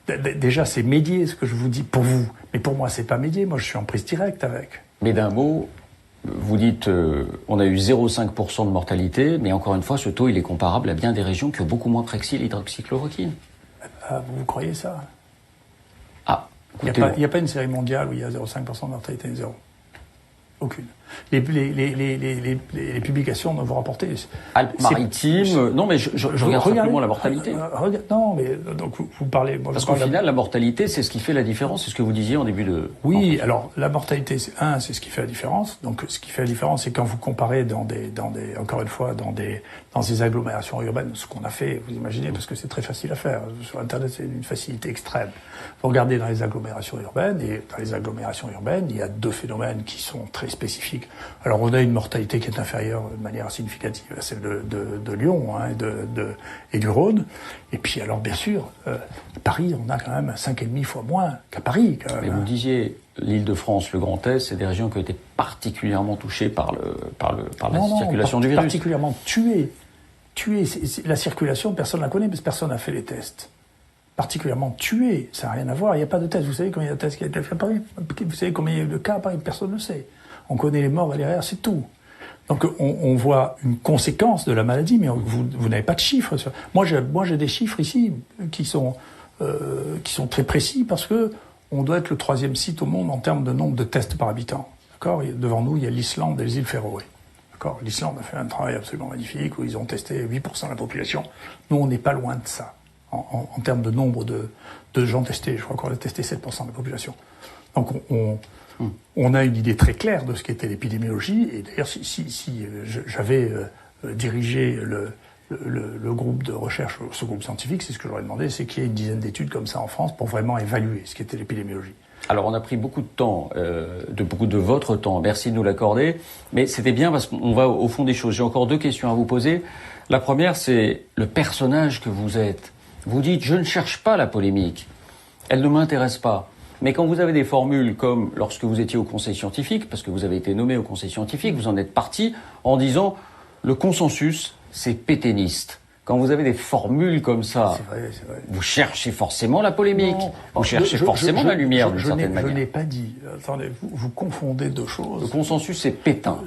Déjà, c'est médier ce que je vous dis pour vous. Mais pour moi, c'est pas médier. Moi, je suis en prise directe avec. Mais d'un mot, vous dites, on a eu 0,5% de mortalité, mais encore une fois, ce taux, il est comparable à bien des régions qui ont beaucoup moins précis l'hydroxychloroquine. Vous croyez ça? Ah, il n'y a pas une série mondiale où il y a 0,5% de mortalité, 0. Aucune. Les publications dont vous rapportez... Alpes-Maritimes... Non, mais je regarde simplement la mortalité. Non, mais donc vous parlez... Parce qu'au final, la mortalité, c'est ce qui fait la différence, c'est ce que vous disiez en début de... Oui, alors la mortalité, c'est ce qui fait la différence. Donc ce qui fait la différence, c'est quand vous comparez encore une fois, dans ces agglomérations urbaines, ce qu'on a fait, vous imaginez, parce que c'est très facile à faire. Sur Internet, c'est une facilité extrême. Vous regardez dans les agglomérations urbaines, et dans les agglomérations urbaines, il y a 2 phénomènes qui sont très spécifiques. Alors on a une mortalité qui est inférieure de manière significative à celle de Lyon et du Rhône. Et puis alors bien sûr, Paris, on a quand même 5,5 fois moins qu'à Paris. Quand même. Mais vous disiez, l'Île-de-France, le Grand Est, c'est des régions qui ont été particulièrement touchées par la circulation du virus. Particulièrement tuées. La circulation, personne ne la connaît parce que personne n'a fait les tests. Particulièrement tuées, ça n'a rien à voir. Il n'y a pas de tests. Vous savez combien il y a de tests qui ont été faits à Paris? Vous savez combien il y a eu de cas à Paris? Personne ne le sait. On connaît les morts et les RR, c'est tout. Donc on voit une conséquence de la maladie, mais vous n'avez pas de chiffres. Moi j'ai des chiffres ici qui sont très précis parce que on doit être le 3e site au monde en termes de nombre de tests par habitant. D'accord? Devant nous, il y a l'Islande et les îles Féroé. D'accord? L'Islande a fait un travail absolument magnifique où ils ont testé 8% de la population. Nous, on n'est pas loin de ça en termes de nombre de gens testés. Je crois qu'on a testé 7% de la population. Donc on a une idée très claire de ce qu'était l'épidémiologie. Et d'ailleurs, si j'avais dirigé le groupe de recherche, ce groupe scientifique, c'est ce que j'aurais demandé, c'est qu'il y ait une dizaine d'études comme ça en France pour vraiment évaluer ce qu'était l'épidémiologie. Alors on a pris beaucoup de temps, beaucoup de votre temps, merci de nous l'accorder, mais c'était bien parce qu'on va au fond des choses. J'ai encore 2 questions à vous poser. La première, c'est le personnage que vous êtes. Vous dites, je ne cherche pas la polémique, elle ne m'intéresse pas. Mais quand vous avez des formules comme lorsque vous étiez au conseil scientifique, parce que vous avez été nommé au conseil scientifique, vous en êtes parti en disant le consensus, c'est pétainiste. Quand vous avez des formules comme ça, c'est vrai. Vous cherchez forcément la polémique, vous cherchez forcément la lumière d'une certaine manière. Je n'ai pas dit. Attendez, vous confondez 2 choses. Le consensus, c'est pétain.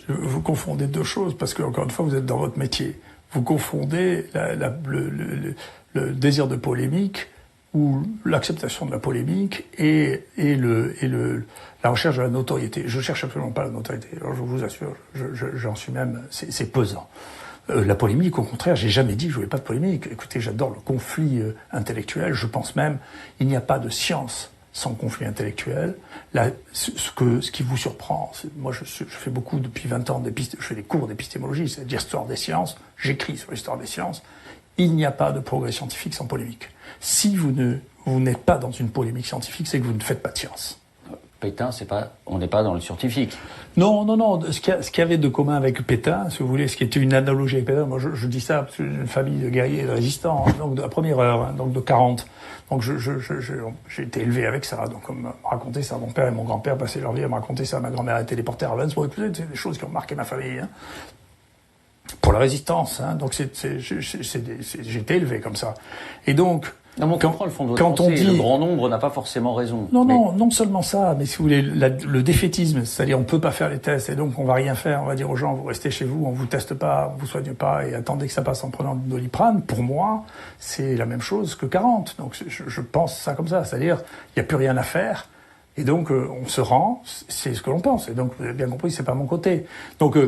Vous confondez 2 choses parce que encore une fois, vous êtes dans votre métier. Vous confondez le désir de polémique ou l'acceptation de la polémique et la recherche de la notoriété. Je cherche absolument pas la notoriété. Alors je vous assure, j'en suis même, c'est pesant. La polémique, au contraire, j'ai jamais dit que je voulais pas de polémique. Écoutez, j'adore le conflit intellectuel. Je pense même, il n'y a pas de science sans conflit intellectuel. Là, ce qui vous surprend, moi je fais beaucoup depuis 20 ans, je fais des cours d'épistémologie, c'est-à-dire histoire des sciences, j'écris sur l'histoire des sciences. Il n'y a pas de progrès scientifique sans polémique. Si vous n'êtes pas dans une polémique scientifique, c'est que vous ne faites pas de science. Pétain, on n'est pas dans le scientifique. Non. Ce qu'il y avait de commun avec Pétain, si vous voulez, ce qui était une analogie avec Pétain, moi je dis ça parce que j'ai une famille de guerriers et de résistants, hein, donc de la première heure, hein, donc de 40. Donc j'ai été élevé avec ça. Donc on me racontait ça. Mon père et mon grand-père passaient leur vie à me raconter ça. Ma grand-mère était déportée à Ravensbrück. C'est des choses qui ont marqué ma famille. Hein. Pour la résistance. Hein. Donc j'ai été élevé comme ça. Et donc... Non, on comprend le fond de votre pensée. On dit, le grand nombre n'a pas forcément raison. Non seulement ça, mais si vous voulez, le défaitisme, c'est-à-dire on peut pas faire les tests et donc on va rien faire, on va dire aux gens, vous restez chez vous, on vous teste pas, on vous soigne pas et attendez que ça passe en prenant du Doliprane, pour moi, c'est la même chose que 40. Donc je pense ça comme ça, c'est-à-dire il n'y a plus rien à faire et donc on se rend, c'est ce que l'on pense. Et donc vous avez bien compris, c'est pas mon côté. Donc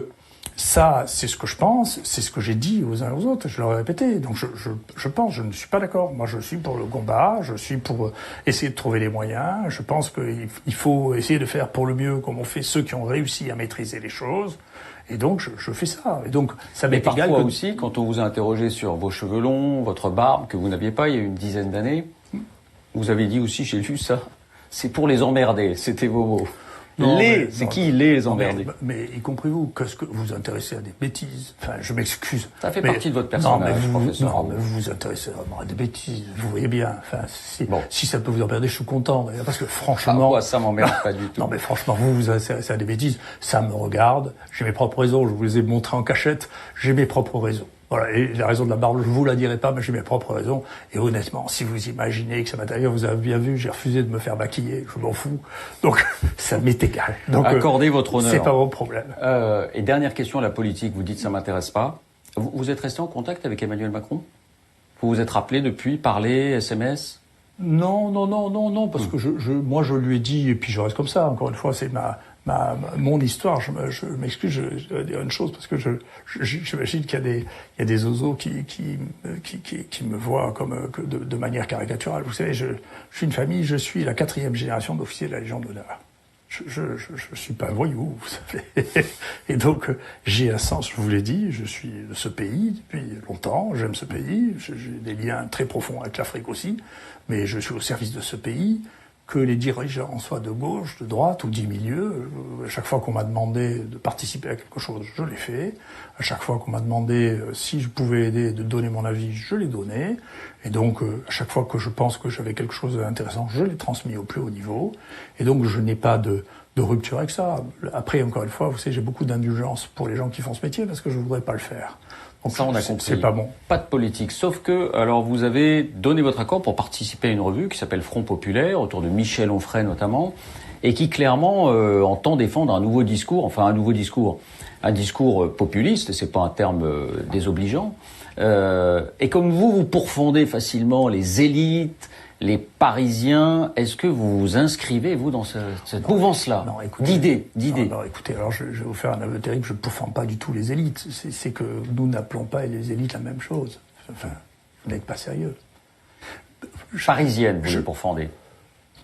ça, c'est ce que je pense, c'est ce que j'ai dit aux uns et aux autres, je leur ai répété. Donc je pense, je ne suis pas d'accord. Moi, je suis pour le combat, je suis pour essayer de trouver les moyens. Je pense qu'il faut essayer de faire pour le mieux comme on fait ceux qui ont réussi à maîtriser les choses. Et donc, je fais ça. Et donc, ça m'est égal. Parfois aussi, quand on vous a interrogé sur vos cheveux longs, votre barbe, que vous n'aviez pas il y a une dizaine d'années, vous avez dit aussi, j'ai lu ça, c'est pour les emmerder, c'était vos mots. C'est qui les emmerdés? Mais y compris vous, qu'est-ce que vous vous intéressez à des bêtises? Enfin, je m'excuse. Ça fait partie de votre personnage, professeur. Mais vous vous intéressez vraiment à des bêtises. Vous voyez bien. Enfin, si ça peut vous emmerder, je suis content. Parce que franchement... moi, ça m'emmerde pas du tout. Non, mais franchement, vous vous intéressez à des bêtises. Ça me regarde. J'ai mes propres raisons. Je vous les ai montrées en cachette. J'ai mes propres raisons. Voilà, et la raison de la barbe, je vous la dirai pas, mais j'ai mes propres raisons. Et honnêtement, si vous imaginez que ça m'intéresse, vous avez bien vu, j'ai refusé de me faire maquiller, je m'en fous. Donc, ça m'est égal. Donc, accordez votre honneur. C'est pas mon problème. Et dernière question, la politique, vous dites ça m'intéresse pas. Vous êtes resté en contact avec Emmanuel Macron? Vous vous êtes rappelé depuis, parlé, SMS? Non, parce que moi je lui ai dit, et puis je reste comme ça, encore une fois, c'est mon histoire, je m'excuse, je dois dire une chose, parce que j'imagine qu'il y a des oiseaux qui me voient comme de manière caricaturale. Vous savez, je suis une famille, je suis la 4e génération d'officiers de la Légion d'honneur. Je suis pas un voyou, vous savez. Et donc, j'ai un sens, je vous l'ai dit, je suis de ce pays depuis longtemps, j'aime ce pays, j'ai des liens très profonds avec l'Afrique aussi, mais je suis au service de ce pays. Que les dirigeants soient de gauche, de droite ou du milieu, à chaque fois qu'on m'a demandé de participer à quelque chose, je l'ai fait. À chaque fois qu'on m'a demandé si je pouvais aider, de donner mon avis, je l'ai donné. Et donc, à chaque fois que je pense que j'avais quelque chose d'intéressant, je l'ai transmis au plus haut niveau. Et donc, je n'ai pas de rupture avec ça. Après, encore une fois, vous savez, j'ai beaucoup d'indulgence pour les gens qui font ce métier parce que je voudrais pas le faire. Donc ça, on a compris. C'est pas bon. Pas de politique. Sauf que, alors, vous avez donné votre accord pour participer à une revue qui s'appelle Front Populaire, autour de Michel Onfray notamment, et qui clairement entend défendre un nouveau discours, un discours populiste, et c'est pas un terme désobligeant. Et comme vous pourfondez facilement les élites, les Parisiens, est-ce que vous vous inscrivez, vous, dans cette mouvance-là d'idées? Non, écoutez, alors je vais vous faire un aveu terrible, je ne pourfends pas du tout les élites. C'est que nous n'appelons pas les élites la même chose. Enfin, vous n'êtes pas sérieux. Parisienne, vous les pourfendez?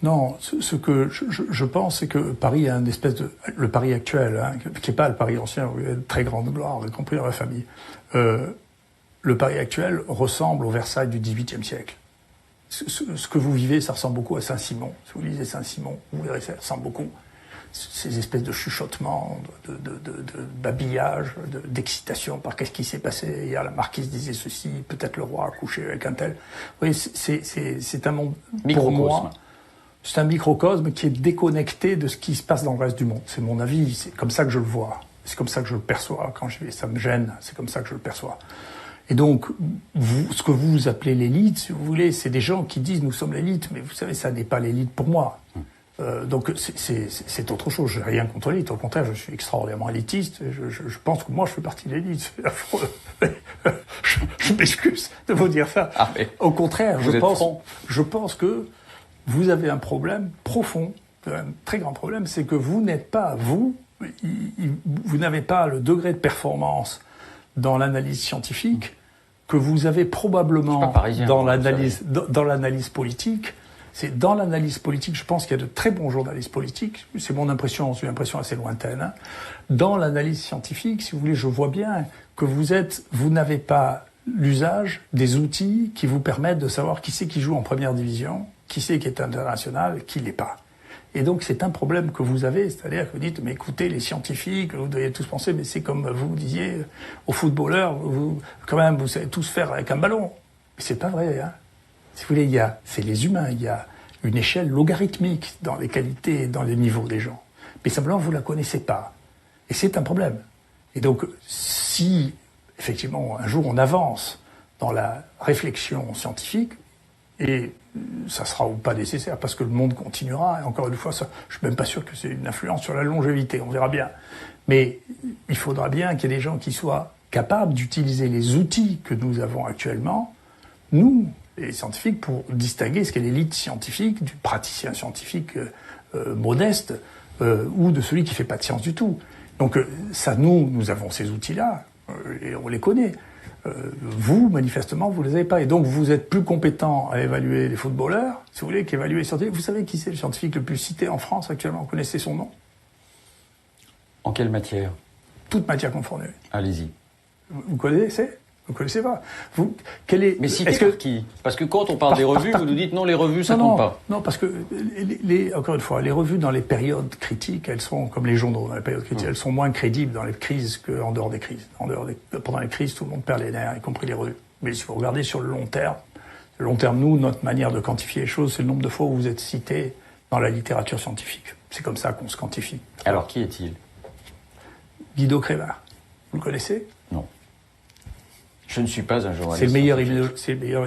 Non, ce que je pense, c'est que Paris a une espèce de... Le Paris actuel, hein, qui n'est pas le Paris ancien, où il y a de très grande gloire, y compris dans la famille. Le Paris actuel ressemble au Versailles du XVIIIe siècle. Ce que vous vivez, ça ressemble beaucoup à Saint-Simon. Si vous lisez Saint-Simon, vous verrez, ça ressemble beaucoup. Ces espèces de chuchotements, de babillage, d'excitation par qu'est-ce qui s'est passé. Hier, la marquise disait ceci, peut-être le roi a couché avec un tel. Vous voyez, c'est un monde, pour moi, c'est un microcosme qui est déconnecté de ce qui se passe dans le reste du monde. C'est mon avis, c'est comme ça que je le vois. C'est comme ça que je le perçois. Quand ça me gêne, c'est comme ça que je le perçois. Et donc, ce que vous appelez l'élite, si vous voulez, c'est des gens qui disent nous sommes l'élite, mais vous savez, ça n'est pas l'élite pour moi. Donc c'est autre chose. J'ai rien contre l'élite. Au contraire, je suis extraordinairement élitiste. Je pense que moi, je fais partie de l'élite. C'est affreux. je m'excuse de vous dire ça. Au contraire, je pense que vous avez un problème profond, un très grand problème, c'est que vous n'êtes pas, vous n'avez pas le degré de performance dans l'analyse scientifique que vous avez probablement dans l'analyse politique. C'est dans l'analyse politique, je pense qu'il y a de très bons journalistes politiques, c'est mon impression, c'est une impression assez lointaine. Hein. Dans l'analyse scientifique, si vous voulez, je vois bien que vous n'avez pas l'usage des outils qui vous permettent de savoir qui c'est qui joue en première division, qui c'est qui est international, qui l'est pas. Et donc c'est un problème que vous avez, c'est-à-dire que vous dites, mais écoutez, les scientifiques, vous devriez tous penser, mais c'est comme vous disiez aux footballeurs, quand même, vous savez tous faire avec un ballon. Mais c'est pas vrai, hein. Si vous voulez, c'est les humains, il y a une échelle logarithmique dans les qualités et dans les niveaux des gens. Mais simplement, vous la connaissez pas. Et c'est un problème. Et donc, si, effectivement, un jour on avance dans la réflexion scientifique, et ça sera ou pas nécessaire, parce que le monde continuera, et encore une fois, ça, je suis même pas sûr que c'est une influence sur la longévité, on verra bien. Mais il faudra bien qu'il y ait des gens qui soient capables d'utiliser les outils que nous avons actuellement, nous, les scientifiques, pour distinguer ce qu'est l'élite scientifique du praticien scientifique modeste, ou de celui qui fait pas de science du tout. Donc ça, nous avons ces outils-là, et on les connaît. Vous, manifestement, vous les avez pas. Et donc vous êtes plus compétent à évaluer les footballeurs, si vous voulez, qu'évaluer les scientifiques. Vous savez qui c'est le scientifique le plus cité en France actuellement? Vous connaissez son nom? En quelle matière? Toute matière confondue. Allez-y. Vous connaissez? Vous connaissez pas. Mais cité par qui? Parce que quand on parle des revues, vous nous dites non, les revues, ça compte pas. Non, parce que, encore une fois, les revues dans les périodes critiques, elles sont, comme les journaux dans les périodes critiques, elles sont moins crédibles dans les crises qu'en dehors des crises. Pendant les crises, tout le monde perd les nerfs, y compris les revues. Mais si vous regardez sur le long terme, nous, notre manière de quantifier les choses, c'est le nombre de fois où vous êtes cité dans la littérature scientifique. C'est comme ça qu'on se quantifie. Alors, qui est-il? Guido Crémard. Vous le connaissez? Non. Je ne suis pas un journaliste. C'est le meilleur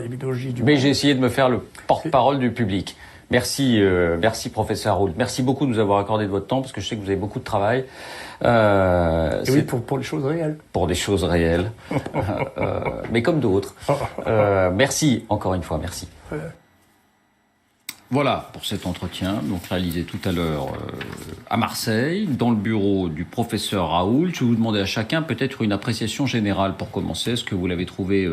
épidémiologie du monde. Mais j'ai essayé de me faire le porte-parole du public. Merci, merci professeur Raoult. Merci beaucoup de nous avoir accordé de votre temps, parce que je sais que vous avez beaucoup de travail. Et oui, pour les choses réelles. Pour des choses réelles. Mais comme d'autres. Merci, encore une fois, merci. Voilà pour cet entretien, donc réalisé tout à l'heure à Marseille, dans le bureau du professeur Raoult. Je vais vous demander à chacun peut-être une appréciation générale pour commencer. Est-ce que vous l'avez trouvé